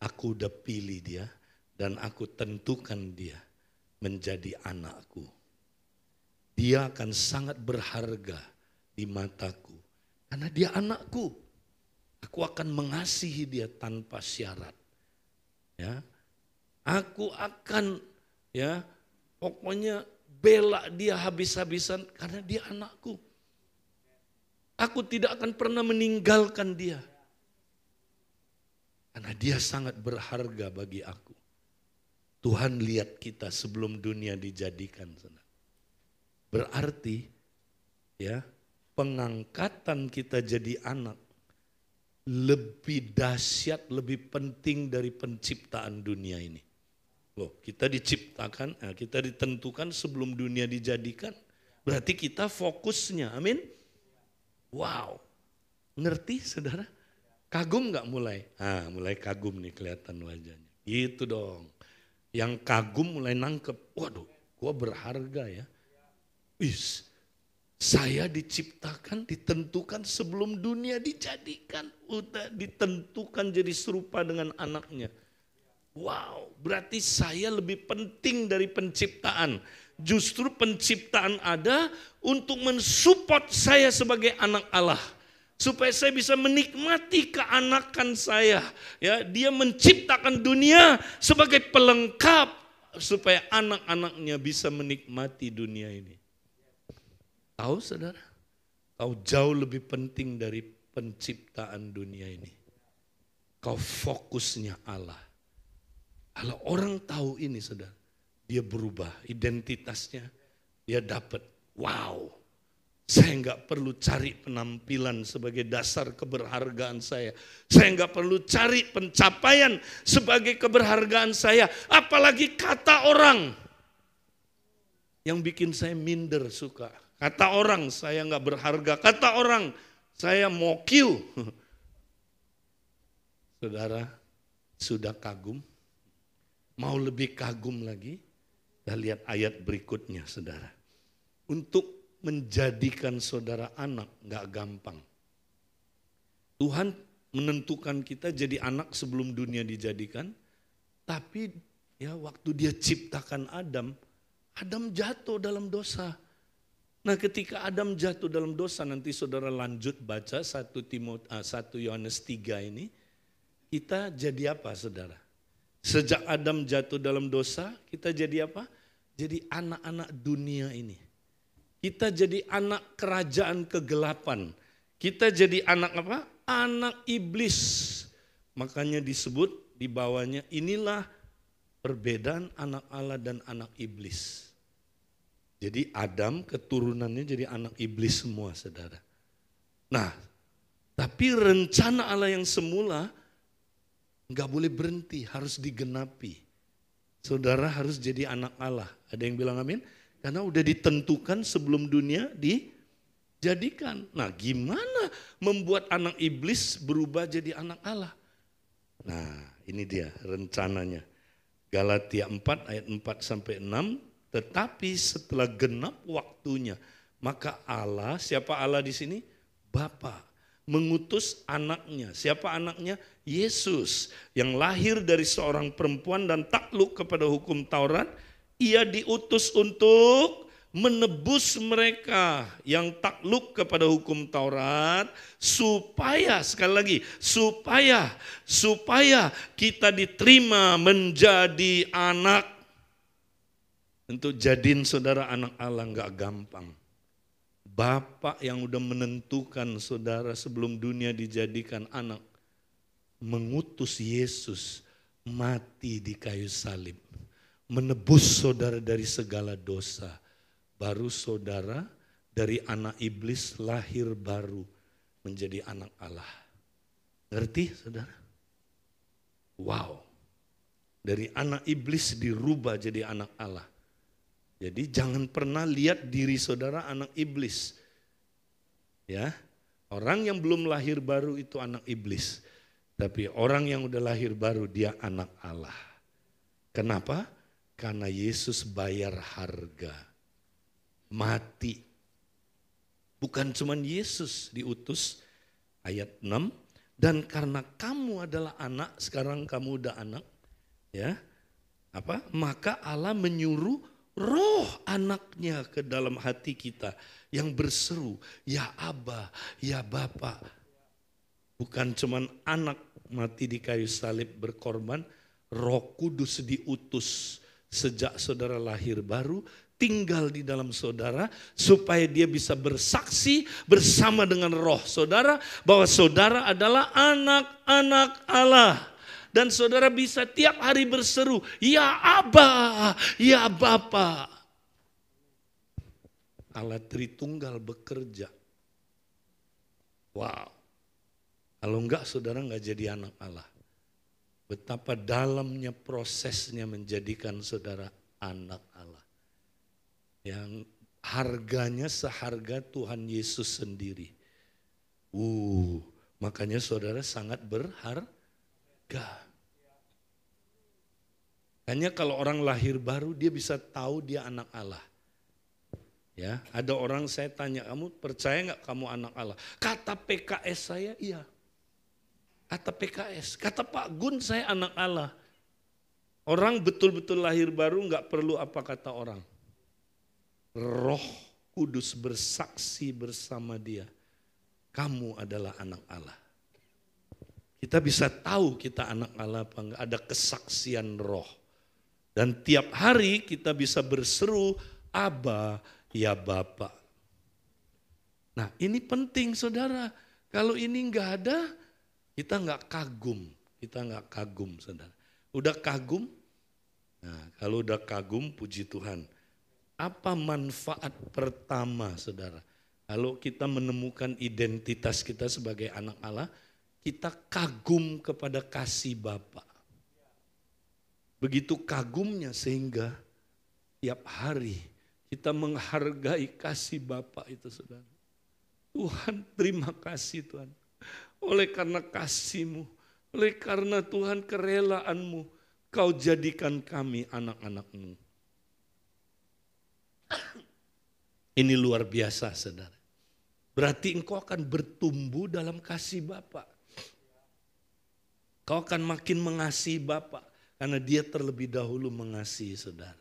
Aku udah pilih dia dan aku tentukan dia menjadi anakku. Dia akan sangat berharga di mataku karena dia anakku. Aku akan mengasihi dia tanpa syarat. Ya. Aku akan ya pokoknya bela dia habis-habisan karena dia anakku. Aku tidak akan pernah meninggalkan dia. Karena dia sangat berharga bagi aku. Tuhan lihat kita sebelum dunia dijadikan. Berarti ya pengangkatan kita jadi anak lebih dahsyat, lebih penting dari penciptaan dunia ini. Loh, kita diciptakan, kita ditentukan sebelum dunia dijadikan. Berarti kita fokusnya, amin. Wow, ngerti saudara? Kagum gak mulai? Mulai kagum nih kelihatan wajahnya. Gitu dong. Yang kagum mulai nangkep, waduh gua berharga ya. Saya diciptakan, ditentukan sebelum dunia dijadikan. Udah ditentukan jadi serupa dengan anaknya. Wow, berarti saya lebih penting dari penciptaan. Justru penciptaan ada untuk mensupport saya sebagai anak Allah. Supaya saya bisa menikmati keanakan saya. Ya, dia menciptakan dunia sebagai pelengkap. Supaya anak-anaknya bisa menikmati dunia ini. Tahu saudara? Kau jauh lebih penting dari penciptaan dunia ini. Kau fokusnya Allah. Kalau orang tahu ini saudara, dia berubah identitasnya, dia dapat, wow, saya nggak perlu cari penampilan sebagai dasar keberhargaan saya. Saya nggak perlu cari pencapaian sebagai keberhargaan saya. Apalagi kata orang yang bikin saya minder suka. Kata orang saya nggak berharga, kata orang saya mau kiu. Saudara, sudah kagum? Mau lebih kagum lagi? Kita lihat ayat berikutnya saudara. Untuk menjadikan saudara anak gak gampang. Tuhan menentukan kita jadi anak sebelum dunia dijadikan. Tapi ya waktu dia ciptakan Adam, Adam jatuh dalam dosa. Nah ketika Adam jatuh dalam dosa, nanti saudara lanjut baca 1 Yohanes 3 ini. Kita jadi apa saudara? Sejak Adam jatuh dalam dosa, kita jadi apa? Jadi anak-anak dunia ini. Kita jadi anak kerajaan kegelapan. Kita jadi anak apa? Anak iblis. Makanya disebut di bawahnya, inilah perbedaan anak Allah dan anak iblis. Jadi Adam keturunannya jadi anak iblis semua saudara. Nah, tapi rencana Allah yang semula nggak boleh berhenti, harus digenapi. Saudara harus jadi anak Allah. Ada yang bilang amin? Karena udah ditentukan sebelum dunia dijadikan. Nah gimana membuat anak iblis berubah jadi anak Allah? Nah ini dia rencananya. Galatia 4 ayat 4-6. Tetapi setelah genap waktunya, maka Allah, siapa Allah di sini? Bapa. Mengutus anaknya. Siapa anaknya? Yesus yang lahir dari seorang perempuan dan takluk kepada hukum Taurat. Ia diutus untuk menebus mereka yang takluk kepada hukum Taurat supaya, sekali lagi, supaya kita diterima menjadi anak. Untuk jadiin saudara anak Allah nggak gampang. Bapak yang udah menentukan saudara sebelum dunia dijadikan anak, mengutus Yesus mati di kayu salib, menebus saudara dari segala dosa. Baru saudara dari anak iblis lahir baru menjadi anak Allah. Ngerti saudara? Wow. Dari anak iblis dirubah jadi anak Allah. Jadi jangan pernah lihat diri saudara anak iblis. Ya, orang yang belum lahir baru itu anak iblis. Tapi orang yang udah lahir baru dia anak Allah. Kenapa? Karena Yesus bayar harga. Mati. Bukan cuman Yesus diutus, ayat 6, dan karena kamu adalah anak, sekarang kamu udah anak, ya. Maka Allah menyuruh roh anaknya ke dalam hati kita yang berseru, ya Aba, ya Bapa. Bukan cuman anak mati di kayu salib berkorban, Roh Kudus diutus sejak saudara lahir baru, tinggal di dalam saudara supaya dia bisa bersaksi bersama dengan roh saudara bahwa saudara adalah anak-anak Allah. Dan saudara bisa tiap hari berseru, ya Aba, ya Bapa. Allah Tritunggal bekerja. Wow. Kalau enggak saudara enggak jadi anak Allah. Betapa dalamnya prosesnya menjadikan saudara anak Allah. Yang harganya seharga Tuhan Yesus sendiri. Makanya saudara sangat berharga. Hanya kalau orang lahir baru dia bisa tahu dia anak Allah. Ya, ada orang saya tanya, kamu percaya nggak kamu anak Allah? Kata PKS saya iya. Kata PKS, kata Pak Gun saya anak Allah. Orang betul-betul lahir baru nggak perlu apa kata orang. Roh Kudus bersaksi bersama dia. Kamu adalah anak Allah. Kita bisa tahu kita anak Allah apa enggak, ada kesaksian roh. Dan tiap hari kita bisa berseru, Aba, ya Bapa. Nah ini penting saudara. Kalau ini enggak ada, kita enggak kagum. Kita enggak kagum saudara. Udah kagum? Nah kalau udah kagum puji Tuhan. Apa manfaat pertama saudara? Kalau kita menemukan identitas kita sebagai anak Allah, kita kagum kepada kasih Bapa. Begitu kagumnya sehingga tiap hari kita menghargai kasih Bapa itu saudara. Tuhan terima kasih Tuhan. Oleh karena kasih-Mu, oleh karena Tuhan kerelaanmu, Kau jadikan kami anak-anak-Mu. Ini luar biasa saudara. Berarti engkau akan bertumbuh dalam kasih Bapa. Kau akan makin mengasihi Bapa karena dia terlebih dahulu mengasihi saudara.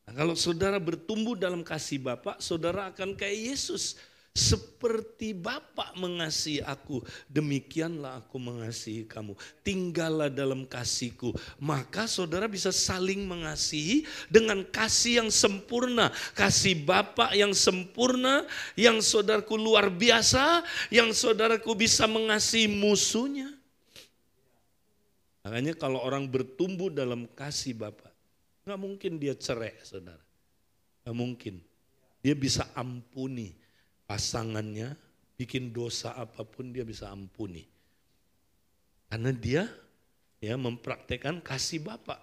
Nah, kalau saudara bertumbuh dalam kasih Bapa, saudara akan kayak Yesus. Seperti Bapa mengasihi aku, demikianlah aku mengasihi kamu. Tinggallah dalam kasihku. Maka saudara bisa saling mengasihi dengan kasih yang sempurna. Kasih Bapa yang sempurna, yang saudaraku luar biasa, yang saudaraku bisa mengasihi musuhnya. Makanya kalau orang bertumbuh dalam kasih Bapa, gak mungkin dia cerai saudara. Gak mungkin. Dia bisa ampuni pasangannya, bikin dosa apapun dia bisa ampuni. Karena dia mempraktekkan kasih Bapa.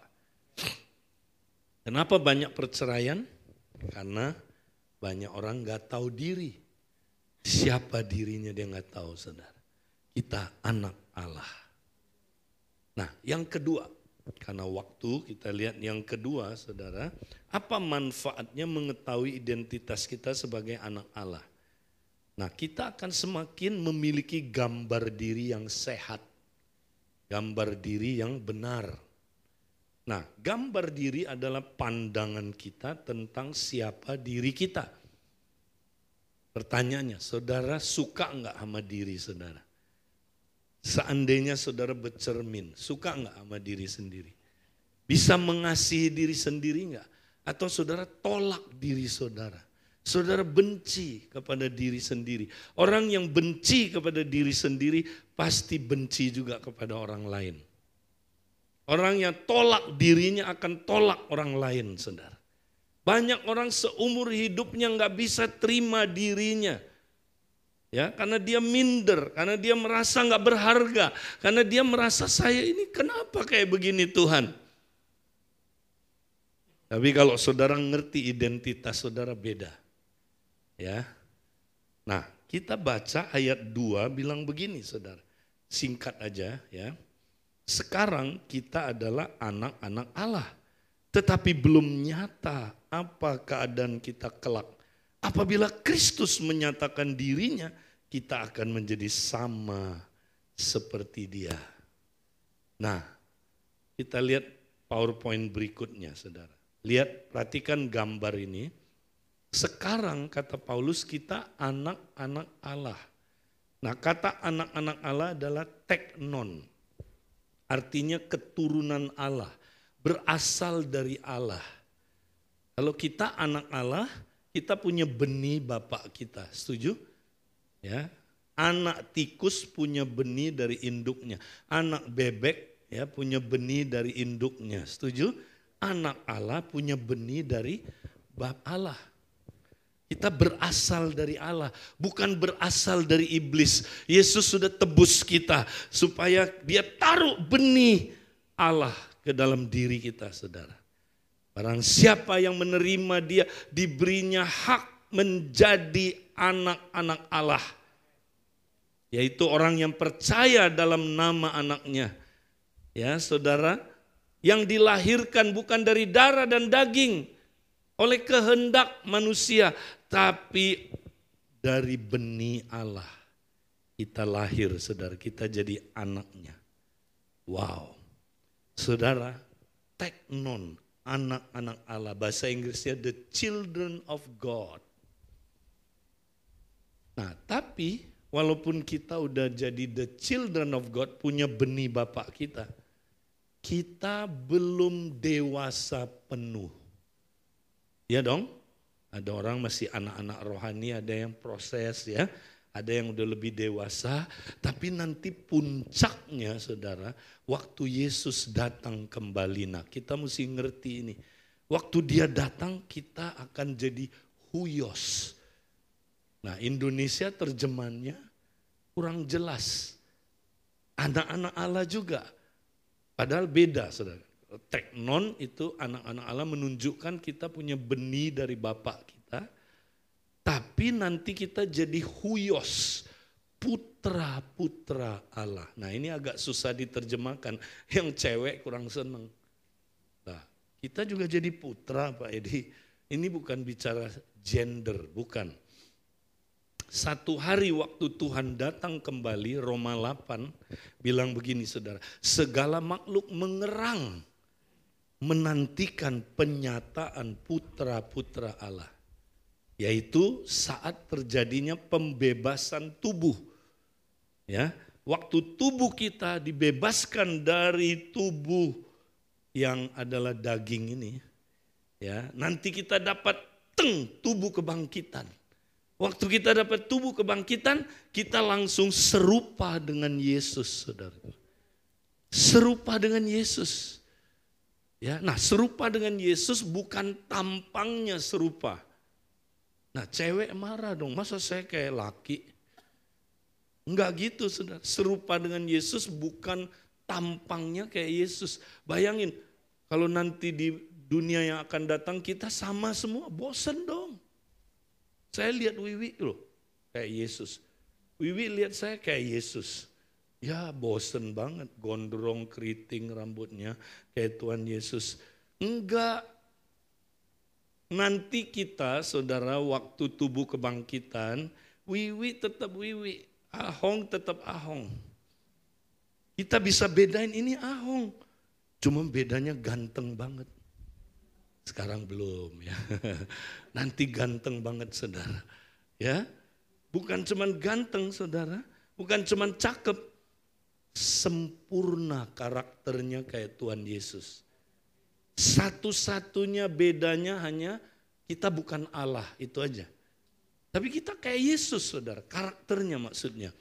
Kenapa banyak perceraian? Karena banyak orang gak tahu diri. Siapa dirinya dia gak tahu saudara. Kita anak Allah. Nah yang kedua, karena waktu kita lihat yang kedua saudara. Apa manfaatnya mengetahui identitas kita sebagai anak Allah? Nah kita akan semakin memiliki gambar diri yang sehat. Gambar diri yang benar. Nah, gambar diri adalah pandangan kita tentang siapa diri kita. Pertanyaannya, saudara suka enggak sama diri saudara? Seandainya saudara bercermin, suka enggak sama diri sendiri? Bisa mengasihi diri sendiri enggak? Atau saudara tolak diri saudara? Saudara benci kepada diri sendiri. Orang yang benci kepada diri sendiri pasti benci juga kepada orang lain. Orang yang tolak dirinya akan tolak orang lain, saudara. Banyak orang seumur hidupnya nggak bisa terima dirinya. Ya, karena dia minder, karena dia merasa nggak berharga, karena dia merasa saya ini kenapa kayak begini Tuhan. Tapi kalau saudara ngerti identitas saudara beda. Ya. Nah, kita baca ayat 2 bilang begini saudara. Singkat aja ya. Sekarang kita adalah anak-anak Allah. Tetapi belum nyata apa keadaan kita kelak. Apabila Kristus menyatakan dirinya, kita akan menjadi sama seperti Dia. Nah, kita lihat PowerPoint berikutnya saudara. Lihat, perhatikan gambar ini. Sekarang kata Paulus kita anak-anak Allah. Nah, kata anak-anak Allah adalah teknon. Artinya keturunan Allah, berasal dari Allah. Kalau kita anak Allah, kita punya benih bapak kita, setuju? Ya, anak tikus punya benih dari induknya, anak bebek ya punya benih dari induknya, setuju? Anak Allah punya benih dari bab Allah. Kita berasal dari Allah, bukan berasal dari iblis. Yesus sudah tebus kita supaya Dia taruh benih Allah ke dalam diri kita, saudara. Barang siapa yang menerima Dia, diberinya hak menjadi anak-anak Allah. Yaitu orang yang percaya dalam nama anaknya. Ya, saudara, yang dilahirkan bukan dari darah dan daging oleh kehendak manusia, tapi dari benih Allah. Kita lahir, saudara, kita jadi anaknya. Wow. Saudara, teknon, anak-anak Allah. Bahasa Inggrisnya the children of God. Nah, tapi walaupun kita udah jadi the children of God, punya benih bapak kita belum dewasa penuh. Ya dong? Ada orang masih anak-anak rohani, ada yang proses ya, ada yang udah lebih dewasa, tapi nanti puncaknya saudara, waktu Yesus datang kembali. Nah, kita mesti ngerti ini. Waktu Dia datang kita akan jadi huyos. Nah, Indonesia terjemahannya kurang jelas. Anak-anak Allah juga. Padahal beda saudara. Teknon itu anak-anak Allah menunjukkan kita punya benih dari bapak kita. Tapi nanti kita jadi huyos, putra-putra Allah. Nah, ini agak susah diterjemahkan, yang cewek kurang seneng. Nah, kita juga jadi putra Pak Edi. Ini bukan bicara gender, bukan. Satu hari waktu Tuhan datang kembali, Roma 8 bilang begini saudara. Segala makhluk mengerang, menantikan penyataan putra-putra Allah. Yaitu saat terjadinya pembebasan tubuh. Ya, waktu tubuh kita dibebaskan dari tubuh yang adalah daging ini, ya, nanti kita dapat tubuh kebangkitan. Waktu kita dapat tubuh kebangkitan, kita langsung serupa dengan Yesus, saudara. Serupa dengan Yesus. Ya, nah, serupa dengan Yesus bukan tampangnya serupa. Nah, cewek marah dong, masa saya kayak laki? Enggak gitu, saudara. Serupa dengan Yesus bukan tampangnya kayak Yesus. Bayangin, kalau nanti di dunia yang akan datang kita sama semua, bosen dong. Saya lihat Wiwi loh, kayak Yesus. Wiwi lihat saya kayak Yesus. Ya bosen banget, gondrong, keriting rambutnya kayak Tuhan Yesus. Enggak. Nanti kita saudara waktu tubuh kebangkitan, Wiwi tetap Wiwi, Ahong tetap Ahong. Kita bisa bedain ini Ahong. Cuma bedanya ganteng banget. Sekarang belum ya. Nanti ganteng banget saudara. Ya, bukan cuman ganteng saudara, bukan cuman cakep, sempurna karakternya kayak Tuhan Yesus. Satu-satunya bedanya hanya kita bukan Allah, itu aja. Tapi kita kayak Yesus saudara, karakternya maksudnya.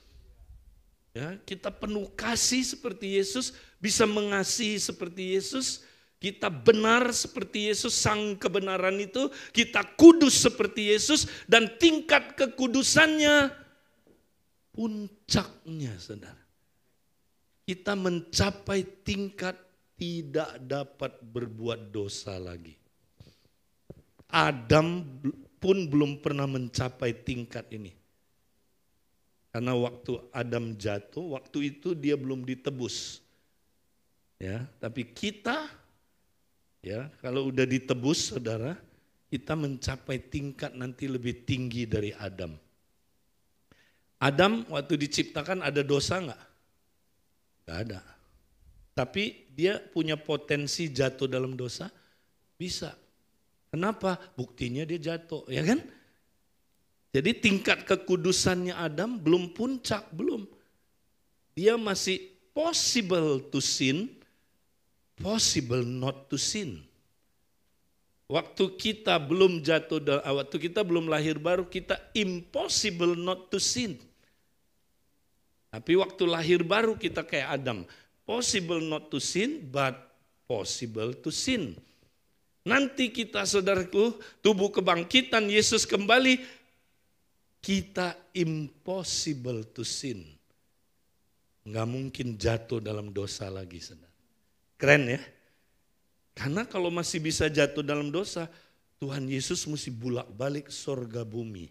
Ya, kita penuh kasih seperti Yesus, bisa mengasihi seperti Yesus. Kita benar seperti Yesus, sang kebenaran itu. Kita kudus seperti Yesus, dan tingkat kekudusannya puncaknya saudara. Kita mencapai tingkat tidak dapat berbuat dosa lagi. Adam pun belum pernah mencapai tingkat ini. Karena waktu Adam jatuh, waktu itu dia belum ditebus. Ya, tapi kita, ya, kalau udah ditebus saudara, kita mencapai tingkat nanti lebih tinggi dari Adam. Adam waktu diciptakan ada dosa enggak? Enggak ada. Tapi dia punya potensi jatuh dalam dosa? Bisa. Kenapa? Buktinya dia jatuh, ya kan? Jadi tingkat kekudusannya Adam belum puncak, belum. Dia masih possible to sin, possible not to sin. Waktu kita belum jatuh, waktu kita belum lahir baru, kita impossible not to sin. Tapi waktu lahir baru kita kayak Adam, possible not to sin, but possible to sin. Nanti kita saudaraku, tubuh kebangkitan Yesus kembali, kita impossible to sin. Nggak mungkin jatuh dalam dosa lagi saudara. Keren ya? Karena kalau masih bisa jatuh dalam dosa, Tuhan Yesus mesti bolak-balik surga bumi.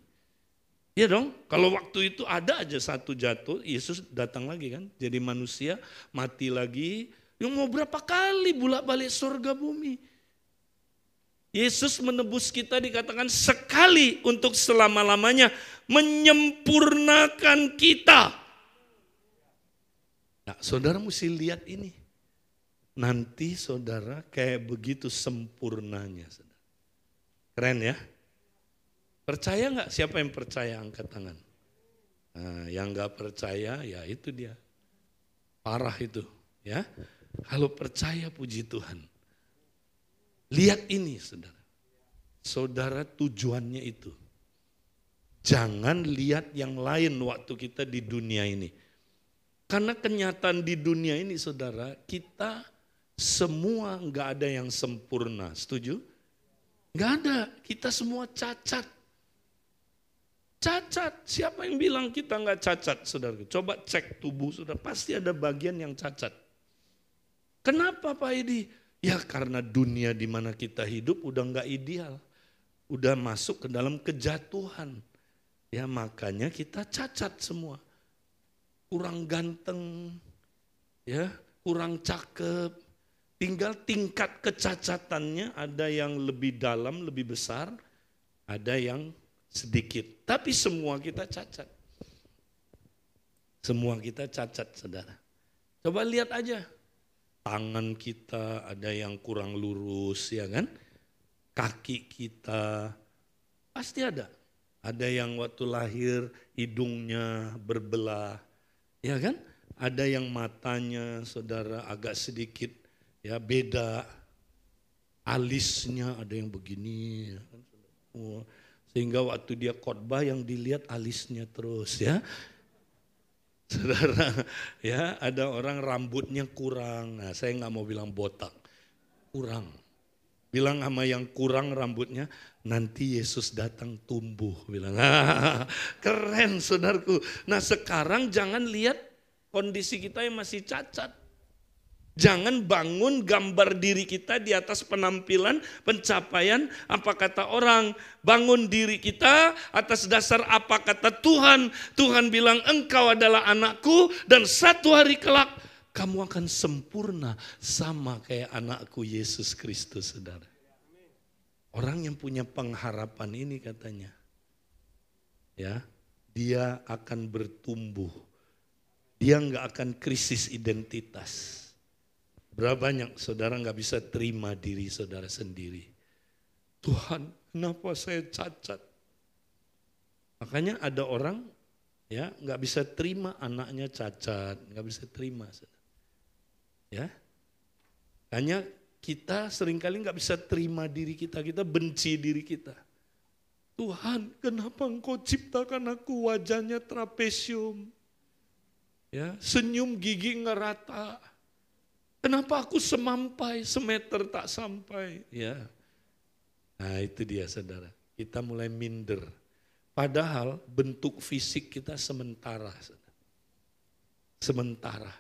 Iya dong, kalau waktu itu ada aja satu jatuh, Yesus datang lagi kan, jadi manusia, mati lagi, yang mau berapa kali bolak-balik surga bumi. Yesus menebus kita dikatakan sekali untuk selama-lamanya, menyempurnakan kita. Nah, saudara mesti lihat ini. Nanti saudara kayak begitu sempurnanya. Saudara. Keren ya? Percaya nggak? Siapa yang percaya angkat tangan? Nah, yang nggak percaya ya itu dia. Parah itu ya. Kalau percaya puji Tuhan. Lihat ini saudara. Saudara tujuannya itu. Jangan lihat yang lain waktu kita di dunia ini. Karena kenyataan di dunia ini saudara, kita semua nggak ada yang sempurna. Setuju? Nggak ada, kita semua cacat. Cacat, siapa yang bilang kita nggak cacat saudara? Coba cek tubuh saudara, pasti ada bagian yang cacat. Kenapa Pak Edi? Ya karena dunia di mana kita hidup udah nggak ideal. Udah masuk ke dalam kejatuhan. Ya makanya kita cacat semua. Kurang ganteng, ya, kurang cakep. Tinggal tingkat kecacatannya ada yang lebih dalam, lebih besar, ada yang sedikit. Tapi semua kita cacat. Semua kita cacat, saudara. Coba lihat aja. Tangan kita ada yang kurang lurus, ya kan? Kaki kita pasti ada. Ada yang waktu lahir hidungnya berbelah, ya kan? Ada yang matanya saudara agak sedikit ya beda. Alisnya ada yang begini, ya kan? Sehingga waktu dia khotbah yang dilihat alisnya terus ya. Saudara, ya ada orang rambutnya kurang. Nah, saya nggak mau bilang botak, kurang. Bilang sama yang kurang rambutnya, nanti Yesus datang tumbuh. Bilang, keren saudaraku. Nah sekarang jangan lihat kondisi kita yang masih cacat. Jangan bangun gambar diri kita di atas penampilan, pencapaian, apa kata orang. Bangun diri kita atas dasar apa kata Tuhan. Tuhan bilang engkau adalah anakku dan satu hari kelak kamu akan sempurna sama kayak anakku Yesus Kristus, saudara. Orang yang punya pengharapan ini katanya, ya, dia akan bertumbuh. Dia nggak akan krisis identitas. Berapa banyak saudara nggak bisa terima diri saudara sendiri. Tuhan, kenapa saya cacat? Makanya ada orang ya nggak bisa terima anaknya cacat, nggak bisa terima. Ya, hanya kita seringkali nggak bisa terima diri kita benci diri kita. Tuhan, kenapa Engkau ciptakan aku wajahnya trapesium? Ya, senyum gigi nggak rata. Kenapa aku semampai, semeter tak sampai? Ya, nah itu dia saudara. Kita mulai minder. Padahal bentuk fisik kita sementara. Saudara. Sementara.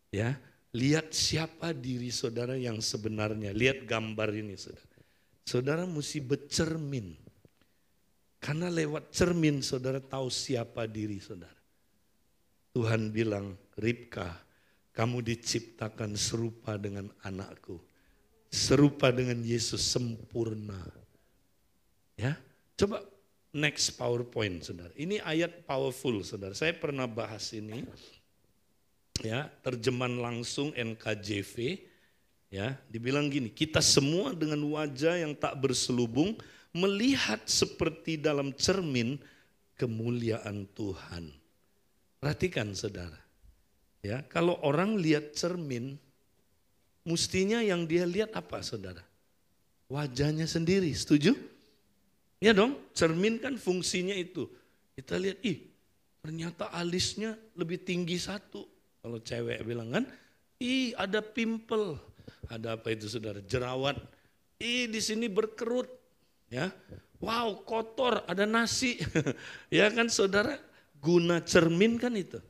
Ya, lihat siapa diri saudara yang sebenarnya. Lihat gambar ini saudara. Saudara mesti bercermin. Karena lewat cermin saudara tahu siapa diri saudara. Tuhan bilang, Ribka, kamu diciptakan serupa dengan anakku. Serupa dengan Yesus sempurna. Ya, coba next PowerPoint saudara. Ini ayat powerful saudara. Saya pernah bahas ini. Ya, terjemahan langsung NKJV. Ya, dibilang gini, kita semua dengan wajah yang tak berselubung melihat seperti dalam cermin kemuliaan Tuhan. Perhatikan saudara. Ya, kalau orang lihat cermin, mestinya yang dia lihat apa saudara? Wajahnya sendiri, setuju? Ya dong, cermin kan fungsinya itu. Kita lihat, ternyata alisnya lebih tinggi satu. Kalau cewek bilang kan, ada pimple. Ada apa itu saudara? Jerawat. Di sini berkerut. Ya, wow kotor, ada nasi. Ya kan saudara, guna cermin kan itu.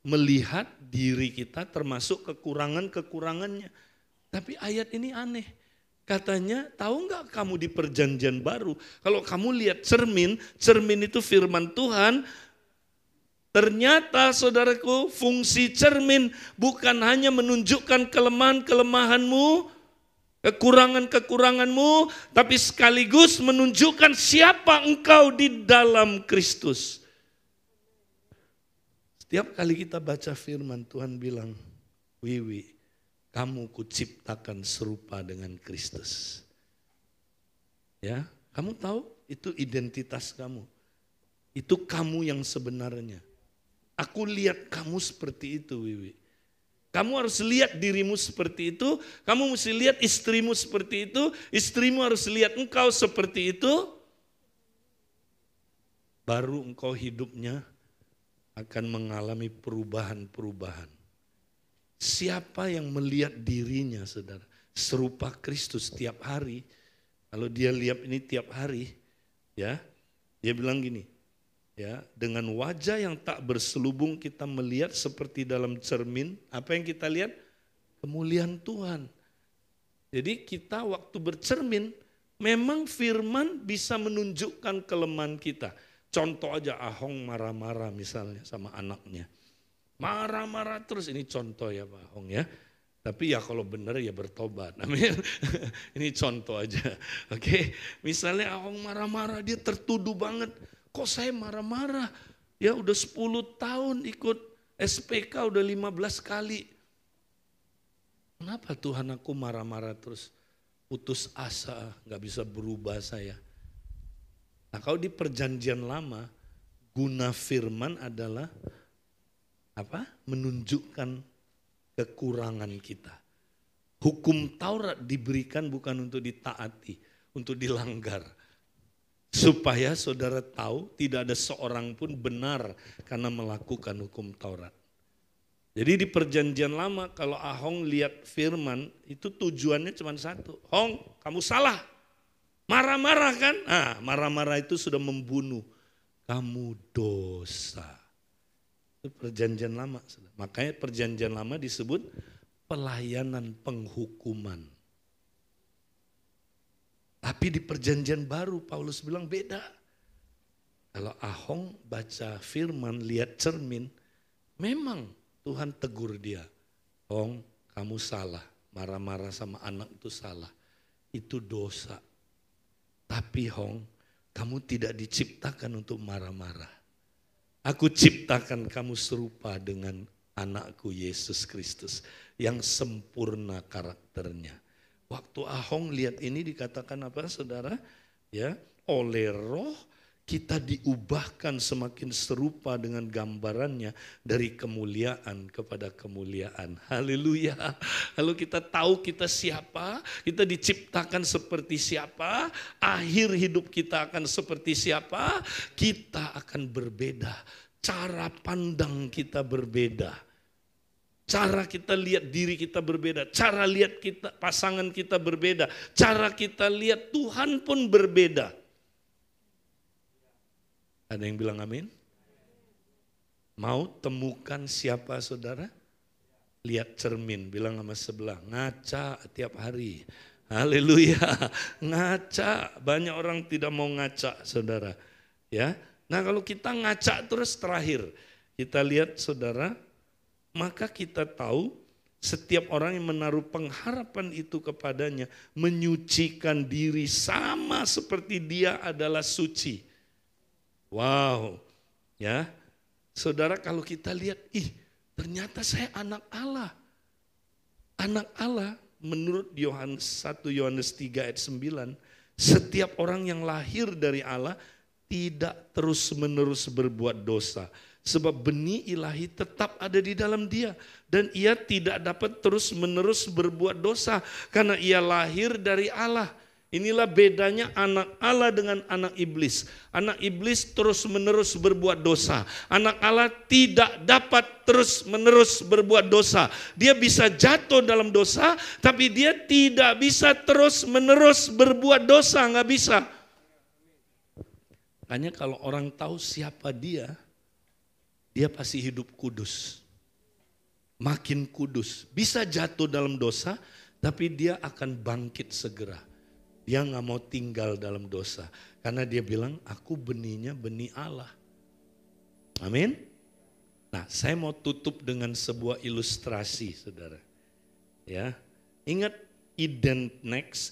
Melihat diri kita termasuk kekurangan-kekurangannya. Tapi ayat ini aneh. Katanya, tahu nggak kamu di perjanjian baru, kalau kamu lihat cermin, cermin itu firman Tuhan. Ternyata saudaraku, fungsi cermin bukan hanya menunjukkan kelemahan-kelemahanmu, kekurangan-kekuranganmu, tapi sekaligus menunjukkan siapa engkau di dalam Kristus. Setiap kali kita baca firman, Tuhan bilang, Wiwi, kamu kuciptakan serupa dengan Kristus. Ya, kamu tahu itu identitas kamu. Itu kamu yang sebenarnya. Aku lihat kamu seperti itu, Wiwi. Kamu harus lihat dirimu seperti itu, kamu mesti lihat istrimu seperti itu, istrimu harus lihat engkau seperti itu. Baru engkau hidupnya akan mengalami perubahan-perubahan. Siapa yang melihat dirinya saudara serupa Kristus tiap hari, kalau dia lihat ini tiap hari, ya dia bilang gini, ya dengan wajah yang tak berselubung kita melihat seperti dalam cermin. Apa yang kita lihat? Kemuliaan Tuhan. Jadi kita waktu bercermin, memang firman bisa menunjukkan kelemahan kita. Contoh aja Ahong marah-marah misalnya sama anaknya. Marah-marah terus, ini contoh ya Pak Ahong ya. Tapi ya kalau benar ya bertobat. Amin. Ini contoh aja. Oke, misalnya Ahong marah-marah, dia tertuduh banget. Kok saya marah-marah? Ya udah 10 tahun ikut SPK, udah 15 kali. Kenapa Tuhan aku marah-marah terus? Putus asa, gak bisa berubah saya. Nah kalau di perjanjian lama, guna firman adalah apa? Menunjukkan kekurangan kita. Hukum Taurat diberikan bukan untuk ditaati, untuk dilanggar. Supaya saudara tahu tidak ada seorang pun benar karena melakukan hukum Taurat. Jadi di perjanjian lama kalau Ahong lihat firman itu tujuannya cuma satu. Hong, kamu salah. Marah-marah kan? Nah, marah-marah itu sudah membunuh. Kamu dosa. Itu perjanjian lama. Makanya perjanjian lama disebut pelayanan penghukuman. Tapi di perjanjian baru Paulus bilang beda. Kalau Ahong baca firman, lihat cermin, memang Tuhan tegur dia. Hong, kamu salah. Marah-marah sama anak itu salah. Itu dosa. Tapi Hong, kamu tidak diciptakan untuk marah-marah. Aku ciptakan kamu serupa dengan anakku Yesus Kristus yang sempurna karakternya. Waktu Ahong lihat ini dikatakan apa saudara? Ya, oleh Roh kita diubahkan semakin serupa dengan gambarannya dari kemuliaan kepada kemuliaan. Haleluya. Lalu kita tahu kita siapa, kita diciptakan seperti siapa, akhir hidup kita akan seperti siapa, kita akan berbeda. Cara pandang kita berbeda. Cara kita lihat diri kita berbeda, cara lihat kita pasangan kita berbeda, cara kita lihat Tuhan pun berbeda. Ada yang bilang amin? Mau temukan siapa saudara? Lihat cermin, bilang sama sebelah, ngaca tiap hari. Haleluya, ngaca. Banyak orang tidak mau ngaca saudara. Ya, nah kalau kita ngaca terus terakhir, kita lihat saudara, maka kita tahu setiap orang yang menaruh pengharapan itu kepadanya menyucikan diri sama seperti dia adalah suci. Wow, ya saudara kalau kita lihat, ternyata saya anak Allah. Anak Allah menurut 1 Yohanes 3 ayat 9, setiap orang yang lahir dari Allah tidak terus menerus berbuat dosa. Sebab benih ilahi tetap ada di dalam dia. Dan ia tidak dapat terus menerus berbuat dosa karena ia lahir dari Allah. Inilah bedanya anak Allah dengan anak iblis. Anak iblis terus menerus berbuat dosa. Anak Allah tidak dapat terus menerus berbuat dosa. Dia bisa jatuh dalam dosa, tapi dia tidak bisa terus menerus berbuat dosa, nggak bisa. Makanya kalau orang tahu siapa dia pasti hidup kudus. Makin kudus. Bisa jatuh dalam dosa, tapi dia akan bangkit segera. Dia gak mau tinggal dalam dosa. Karena dia bilang, aku benihnya benih Allah. Amin. Nah, saya mau tutup dengan sebuah ilustrasi, saudara. Ya, ingat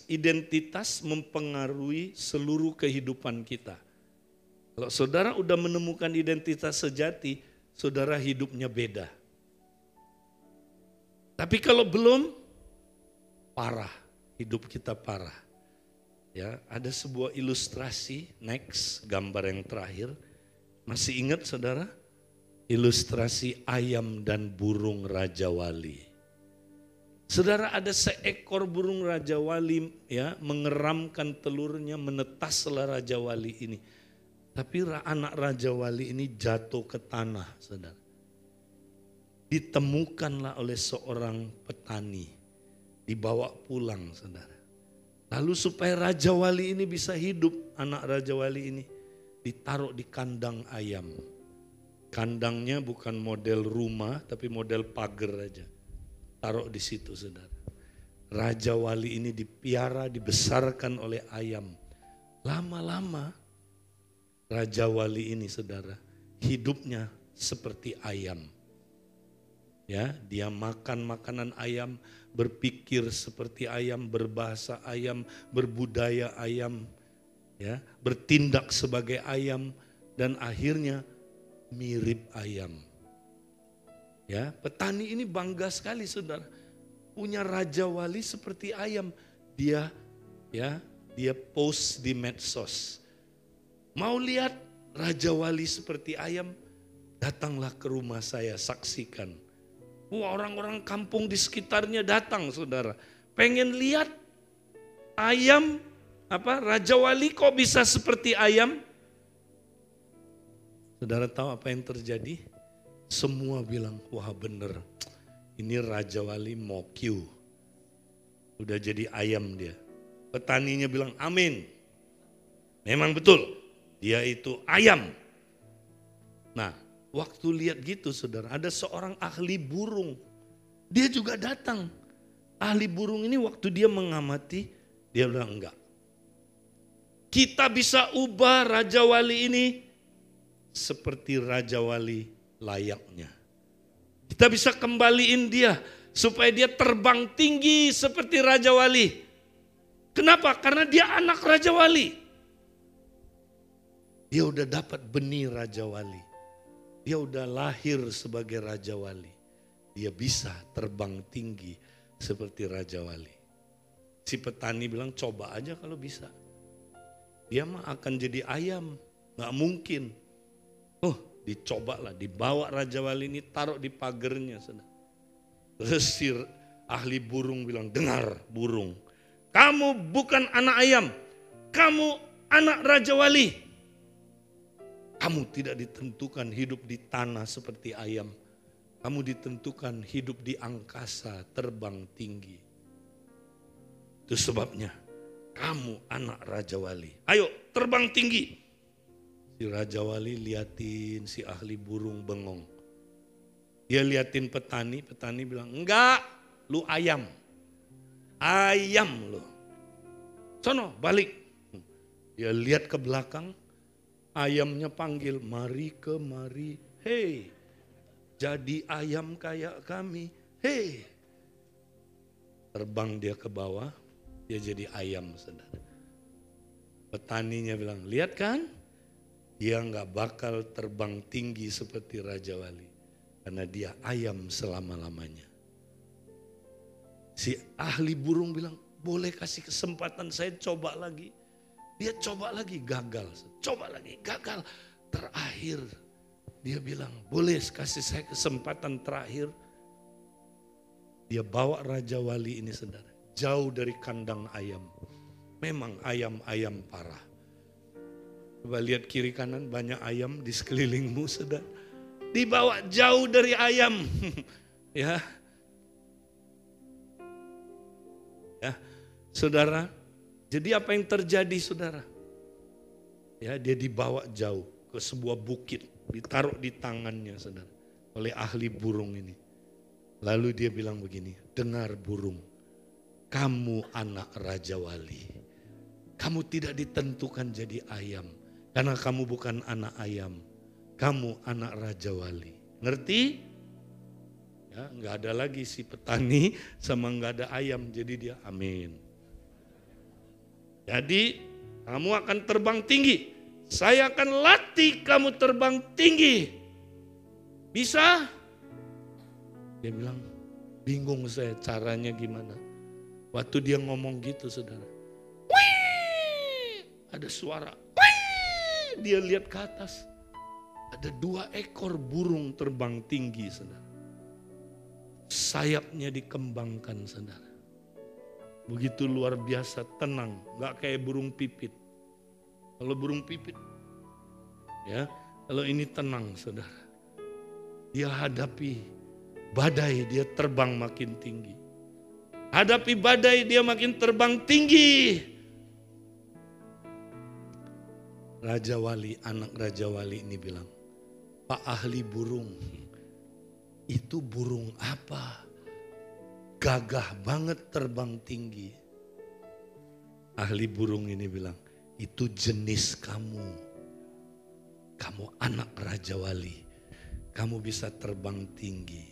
identitas mempengaruhi seluruh kehidupan kita. Kalau saudara udah menemukan identitas sejati, saudara hidupnya beda. Tapi kalau belum, parah, hidup kita parah. Ya, ada sebuah ilustrasi, next, gambar yang terakhir. Masih ingat saudara? Ilustrasi ayam dan burung Raja Wali. Saudara, ada seekor burung Raja Wali ya, mengeramkan telurnya, menetaslah Raja Wali ini. Tapi anak Raja Wali ini jatuh ke tanah, saudara. Ditemukanlah oleh seorang petani, dibawa pulang, saudara. Lalu supaya Raja Wali ini bisa hidup, anak Raja Wali ini ditaruh di kandang ayam. Kandangnya bukan model rumah, tapi model pagar aja. Taruh di situ, saudara. Raja Wali ini dipiara, dibesarkan oleh ayam. Lama-lama Raja Wali ini, saudara, hidupnya seperti ayam. Ya, dia makan makanan ayam, berpikir seperti ayam, berbahasa ayam, berbudaya ayam, ya, bertindak sebagai ayam, dan akhirnya mirip ayam. Ya, petani ini bangga sekali, saudara, punya Raja Wali seperti ayam. Dia post di medsos. Mau lihat Raja Wali seperti ayam? Datanglah ke rumah saya, saksikan. Wah, orang-orang kampung di sekitarnya datang, saudara. Pengen lihat ayam, Raja Wali kok bisa seperti ayam? Saudara tahu apa yang terjadi? Semua bilang, wah bener, ini Raja Wali mau Q. Udah jadi ayam dia. Petaninya bilang, amin. Memang betul, dia itu ayam. Nah, waktu lihat gitu, saudara, ada seorang ahli burung. Dia juga datang. Ahli burung ini waktu dia mengamati, dia bilang enggak. Kita bisa ubah Raja Wali ini seperti Raja Wali layaknya. Kita bisa kembaliin dia supaya dia terbang tinggi seperti Raja Wali. Kenapa? Karena dia anak Raja Wali. Dia udah dapat benih Raja Wali. Dia udah lahir sebagai Raja Wali. dia bisa terbang tinggi seperti Raja Wali. Si petani bilang coba aja kalau bisa. Dia mah akan jadi ayam, gak mungkin. Oh dicobalah, dibawa Raja Wali ini taruh di pagernya. Terus si ahli burung bilang, dengar burung, kamu bukan anak ayam, kamu anak Raja Wali. Kamu tidak ditentukan hidup di tanah seperti ayam. Kamu ditentukan hidup di angkasa, terbang tinggi. Itu sebabnya kamu anak Raja Wali. Ayo terbang tinggi. Si Raja Wali liatin si ahli burung bengong. Dia liatin petani, petani bilang, enggak, lu ayam. Ayam lu. Sono balik. Dia lihat ke belakang, ayamnya panggil, mari kemari, hei. Jadi ayam kayak kami, hei. Terbang dia ke bawah, dia jadi ayam, saudara. Petaninya bilang, lihat kan, dia nggak bakal terbang tinggi seperti Raja Wali, karena dia ayam selama-lamanya. Si ahli burung bilang, boleh kasih kesempatan saya coba lagi. Dia coba lagi, gagal. Coba lagi, gagal. Terakhir, dia bilang, boleh kasih saya kesempatan terakhir. Dia bawa Raja Wali ini, saudara, jauh dari kandang ayam. Memang ayam-ayam parah. Coba lihat kiri kanan, banyak ayam di sekelilingmu, saudara. Dibawa jauh dari ayam. Ya, saudara. Jadi apa yang terjadi, saudara? Ya, dia dibawa jauh ke sebuah bukit, ditaruh di tangannya, saudara, oleh ahli burung ini. Lalu dia bilang begini, dengar burung, kamu anak Raja Wali. Kamu tidak ditentukan jadi ayam, karena kamu bukan anak ayam. Kamu anak Raja Wali. Ngerti? Ya, nggak ada lagi si petani sama nggak ada ayam, jadi dia amin. Jadi kamu akan terbang tinggi. Saya akan latih kamu terbang tinggi. Bisa? Dia bilang, bingung saya caranya gimana. Waktu dia ngomong gitu, saudara. Wih! Ada suara. Wih! Dia lihat ke atas. Ada 2 ekor burung terbang tinggi, saudara. Sayapnya dikembangkan, saudara. Begitu luar biasa, tenang. Gak kayak burung pipit. Kalau burung pipit, ya, kalau ini tenang, saudara. Dia hadapi badai, dia terbang makin tinggi. Hadapi badai, dia makin terbang tinggi. Raja Wali, anak Raja Wali ini bilang, Pak ahli burung, itu burung apa? Gagah banget terbang tinggi. Ahli burung ini bilang, itu jenis kamu. Kamu anak Raja Wali. Kamu bisa terbang tinggi.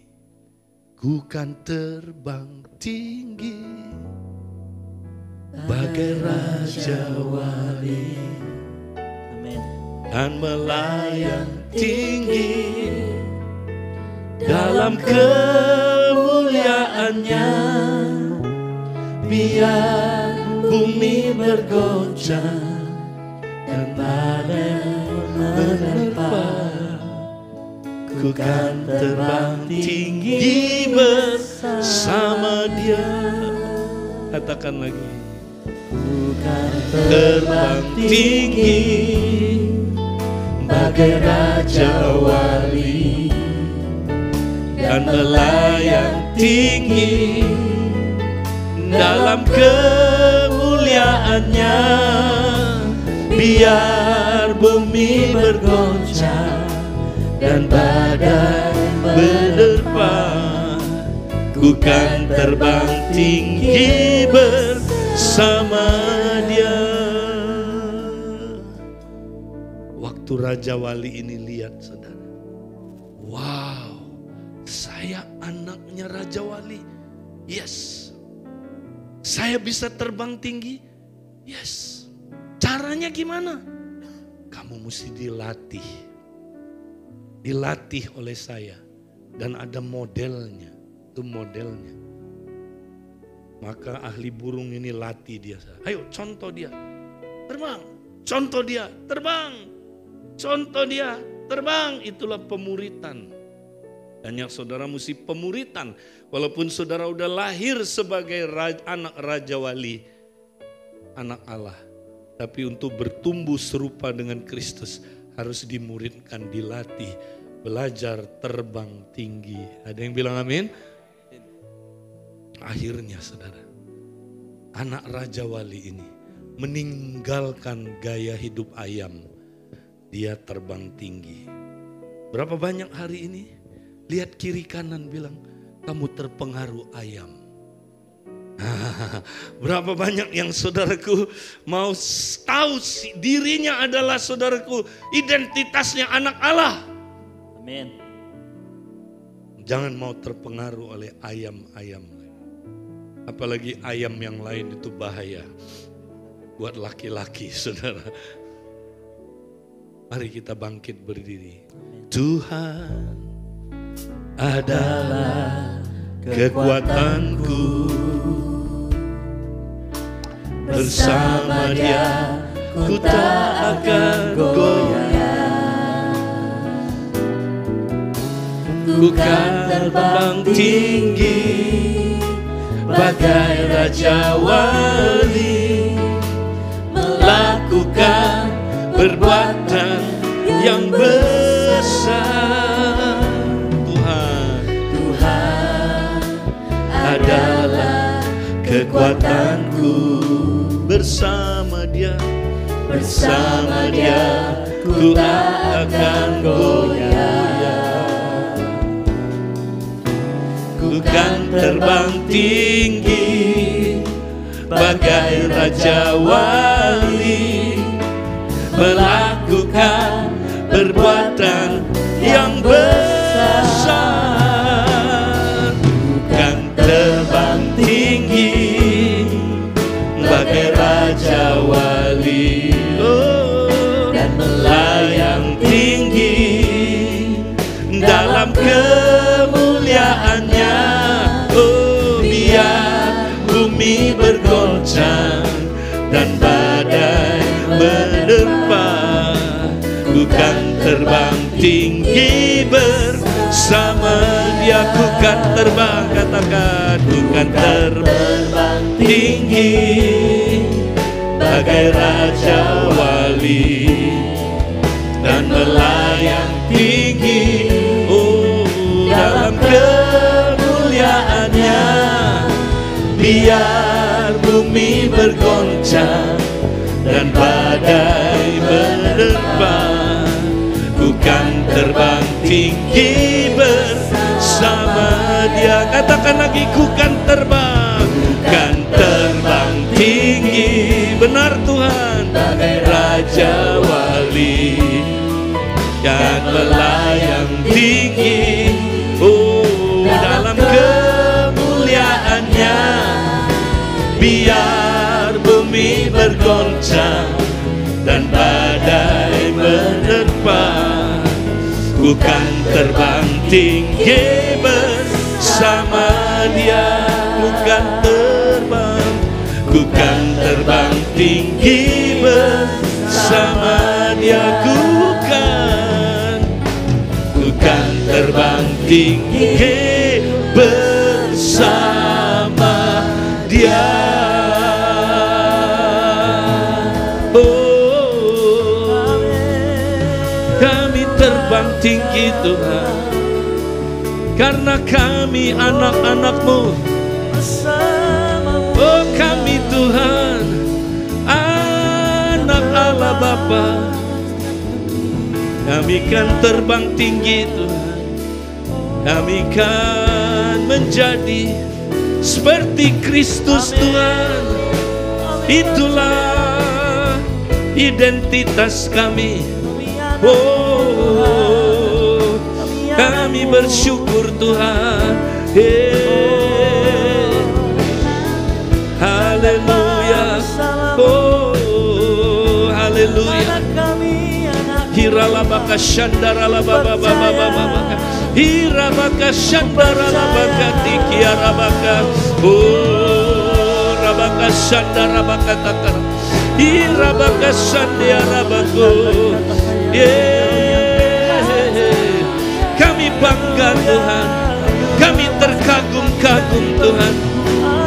Ku kan terbang tinggi bagai Raja Wali. Amin. Dan melayang tinggi dalam kemuliaannya. Biar bumi bergoncang dan badai menerpa. Ku kan terbang tinggi bersama dia. Katakan lagi. Ku kan terbang tinggi bagai Raja Wali. Dan melayang tinggi dalam kemuliaannya. Biar bumi bergoncang dan badai menerpa. Ku kan terbang tinggi bersama dia. Waktu Raja Wali ini lihat, saudara, wow, saya anaknya Raja Wali. Yes, saya bisa terbang tinggi. Yes, caranya gimana? Kamu mesti dilatih. Dilatih oleh saya dan ada modelnya. Itu modelnya. Maka ahli burung ini latih dia. Ayo contoh dia, terbang. Contoh dia, terbang. Contoh dia, terbang. Itulah pemuritan. Dan yang saudara mesti pemuritan. Walaupun saudara udah lahir sebagai anak Raja Wali, anak Allah. Tapi untuk bertumbuh serupa dengan Kristus harus dimuridkan, dilatih, belajar terbang tinggi. Ada yang bilang amin? Akhirnya saudara, anak Raja Wali ini meninggalkan gaya hidup ayam. Dia terbang tinggi. Berapa banyak hari ini lihat kiri kanan bilang, kamu terpengaruh ayam. Berapa banyak yang saudaraku mau tahu dirinya adalah saudaraku, identitasnya anak Allah. Amin. Jangan mau terpengaruh oleh ayam-ayam. Apalagi ayam yang lain itu bahaya buat laki-laki, saudara. Mari kita bangkit berdiri. Tuhan adalah kekuatanku, bersama Dia ku tak akan goyah. Ku kan terbang tinggi bagai Raja Wali, melakukan perbuatan yang besar. Tuhan adalah kekuatanku, bersama Dia ku tak akan goyah. Ku kan terbang tinggi bagai Raja Wali, melakukan perbuatan yang besar. Ku kan terbang tinggi bagai Raja Wali, dan melayang tinggi dalam kemuliaannya. Oh, biar bumi bergoncang dan badai menerpa, ku kan terbang tinggi bersama Dia. Ku kan terbang, katakan, ku kan terbang tinggi bagai Raja Wali, dan melayang tinggi, oh, dalam kemuliaannya. Biar bumi bergoncang dan badai menerpa, ku kan terbang tinggi bersama Dia. Katakan lagi, ku kan terbang tinggi. Benar Tuhan, bagai Raja Wali, dan melayang tinggi, oh, dalam kemuliaannya. Biar bumi bergoncang dan badai menerpa, ku kan terbang tinggi bersama Dia. Ku kan terbang tinggi bersama Dia. Ku kan terbang tinggi bersama Dia. Oh, kami terbang tinggi Tuhan, karena kami anak-anak-Mu. Oh, kami Tuhan, anak Allah Bapa. Kami kan terbang tinggi Tuhan. Kami kan menjadi seperti Kristus Tuhan. Itulah identitas kami. Oh, kami bersyukur Tuhan. Haleluya. Oh, haleluya. Hira Iralabaka shandaralababababababaka. Irabaka shandaralabaka tikiarabaka. Oh, rabaka shandarabaka takara. Irabaka shandiarabako. Kami bangga Tuhan, kami terkagum-kagum Tuhan,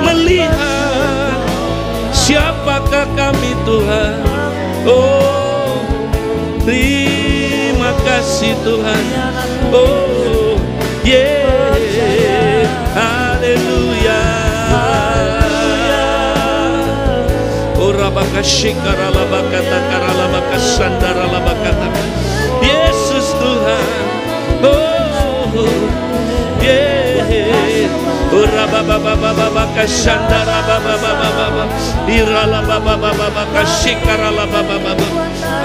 melihat siapakah kami Tuhan. Oh, terima kasih Tuhan. Oh, haleluya. Oh, rabaka shikara labaka takara labaka sandara labaka takara. Yesus Tuhan. Oh, ura baba baba baba kashandara baba baba baba irala baba baba baba shikara baba baba.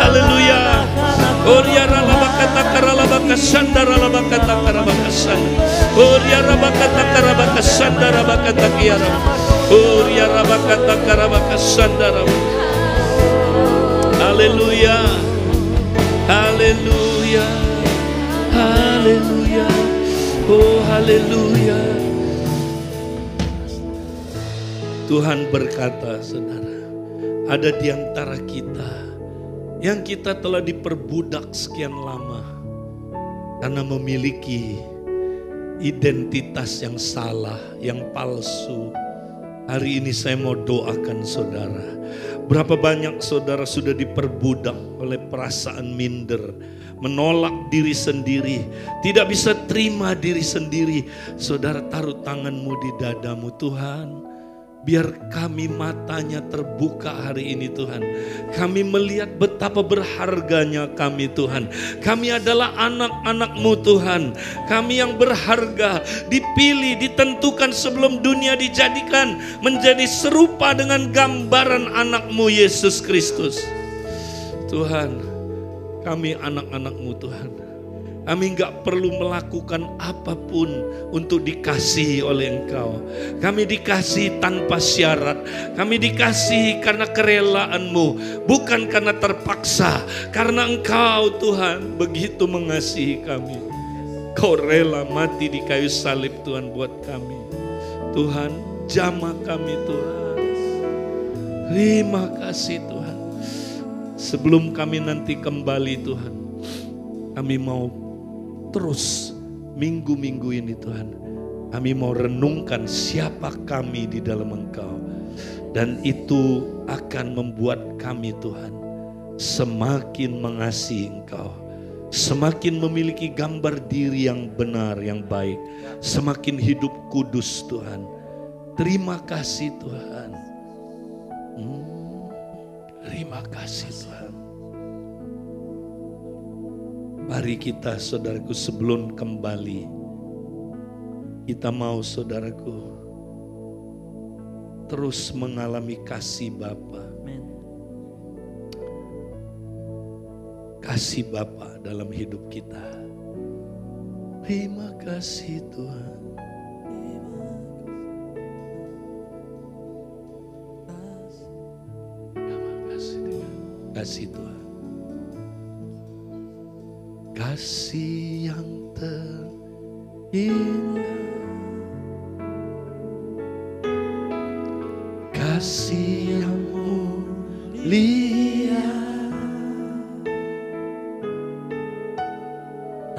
Haleluya. Oriara baba kata karala baba kashandara baba kata karaba kasandara. Oriara baba kata karaba kasandara baba kata kiara. Oriara baba kata karaba kasandara. Haleluya. Haleluya. Haleluya. Oh, haleluya. Tuhan berkata, saudara, ada di antara kita yang kita telah diperbudak sekian lama karena memiliki identitas yang salah, yang palsu. Hari ini saya mau doakan saudara. Berapa banyak saudara sudah diperbudak oleh perasaan minder, menolak diri sendiri, tidak bisa terima diri sendiri. Saudara, taruh tanganmu di dadamu. Tuhan, biar kami matanya terbuka hari ini Tuhan. Kami melihat betapa berharganya kami Tuhan. Kami adalah anak-anak-Mu Tuhan. Kami yang berharga, dipilih, ditentukan sebelum dunia dijadikan menjadi serupa dengan gambaran anak-Mu Yesus Kristus. Tuhan, kami anak-anak-Mu Tuhan. Kami enggak perlu melakukan apapun untuk dikasihi oleh Engkau. Kami dikasihi tanpa syarat. Kami dikasihi karena kerelaan-Mu, bukan karena terpaksa. Karena Engkau Tuhan begitu mengasihi kami. Kau rela mati di kayu salib Tuhan buat kami. Tuhan, jamah kami Tuhan. Terima kasih Tuhan. Sebelum kami nanti kembali Tuhan, kami mau terus minggu-minggu ini Tuhan, kami mau renungkan siapa kami di dalam Engkau. Dan itu akan membuat kami Tuhan semakin mengasihi Engkau, semakin memiliki gambar diri yang benar, yang baik, semakin hidup kudus Tuhan. Terima kasih Tuhan. Terima kasih Tuhan. Mari kita saudaraku sebelum kembali, kita mau saudaraku terus mengalami kasih Bapa. Kasih Bapa dalam hidup kita. Terima kasih Tuhan. Terima kasih Tuhan. Kasih Tuhan. Kasih yang terindah, kasih yang mulia,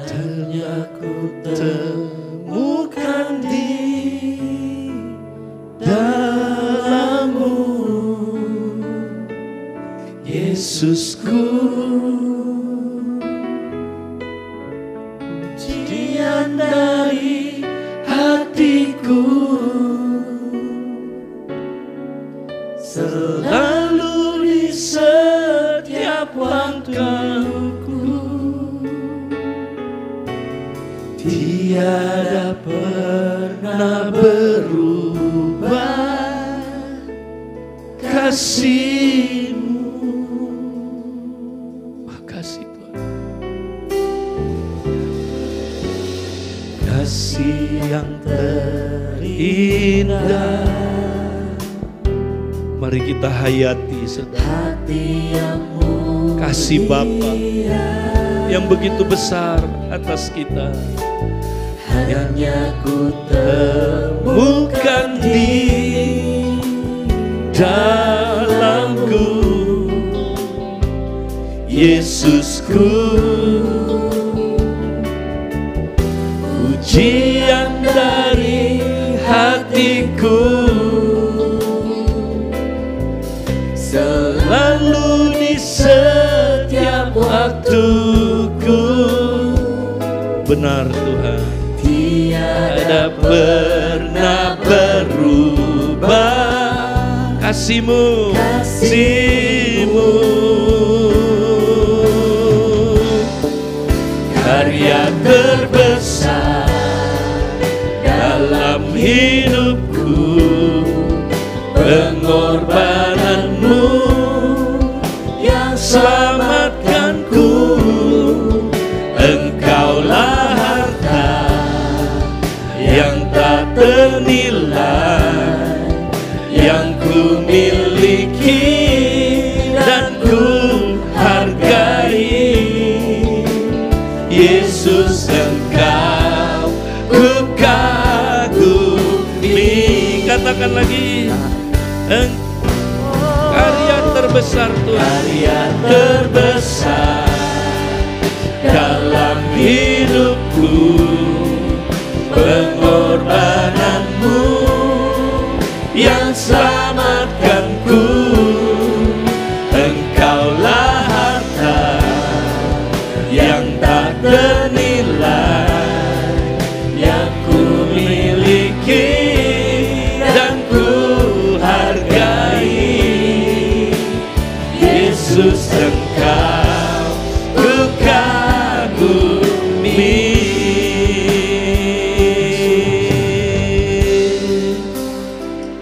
ternyata ku temukan di dalam-Mu, Yesusku. Dari hatiku selalu di setiap waktuku, tiada pernah berubah kasih-Mu. Makasih Tuhan. Kasih yang terindah, mari kita hayati saudara. Kasih Bapa yang begitu besar atas kita. Hanya ku Temukan di dalamku, Yesusku, pujian dari hatiku, selalu di setiap waktuku. Benar Tuhan, tiada pernah berubah kasih-Mu, kasih-Mu. Karya terbesar dalam hidupku, pengorbananmu yang selamatkanku. Engkaulah harta yang tak ternilai, yang ku miliki dan ku hargai. Yesus, Engkau ku kagumi. Katakan lagi, karya terbesar Tuhan, karya terbesar dalam hidupku, pengorbananmu yang selamatkanku. Engkaulah harta yang tak ternilai, yang ku miliki dan ku hargai. Yesus, Engkau ku kagumi.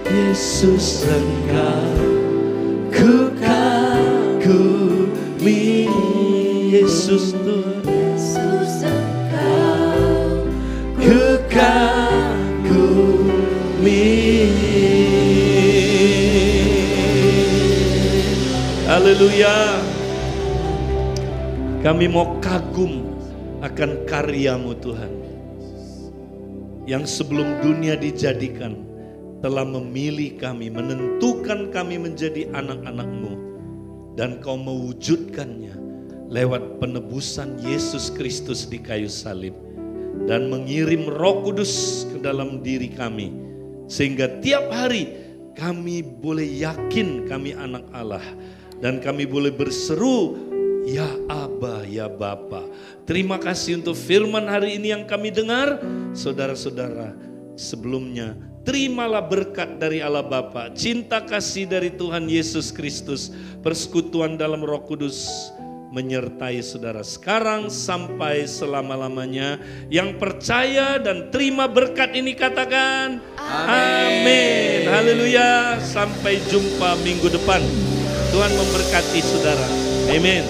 Yesus, Engkau ku kagumi. Yesus Tuhan, Yesus, Engkau ku kagumi. Haleluya. Kami mau kagum akan karya-Mu Tuhan, yang sebelum dunia dijadikan telah memilih kami, menentukan kami menjadi anak-anak-Mu, dan Kau mewujudkannya lewat penebusan Yesus Kristus di kayu salib, dan mengirim Roh Kudus ke dalam diri kami, sehingga tiap hari kami boleh yakin kami anak Allah, dan kami boleh berseru, ya Aba, ya Bapa. Terima kasih untuk firman hari ini yang kami dengar. Saudara-saudara, sebelumnya terimalah berkat dari Allah Bapa, cinta kasih dari Tuhan Yesus Kristus, persekutuan dalam Roh Kudus menyertai saudara sekarang sampai selama-lamanya. Yang percaya dan terima berkat ini katakan amin. Haleluya. Sampai jumpa minggu depan. Tuhan memberkati saudara. Amin.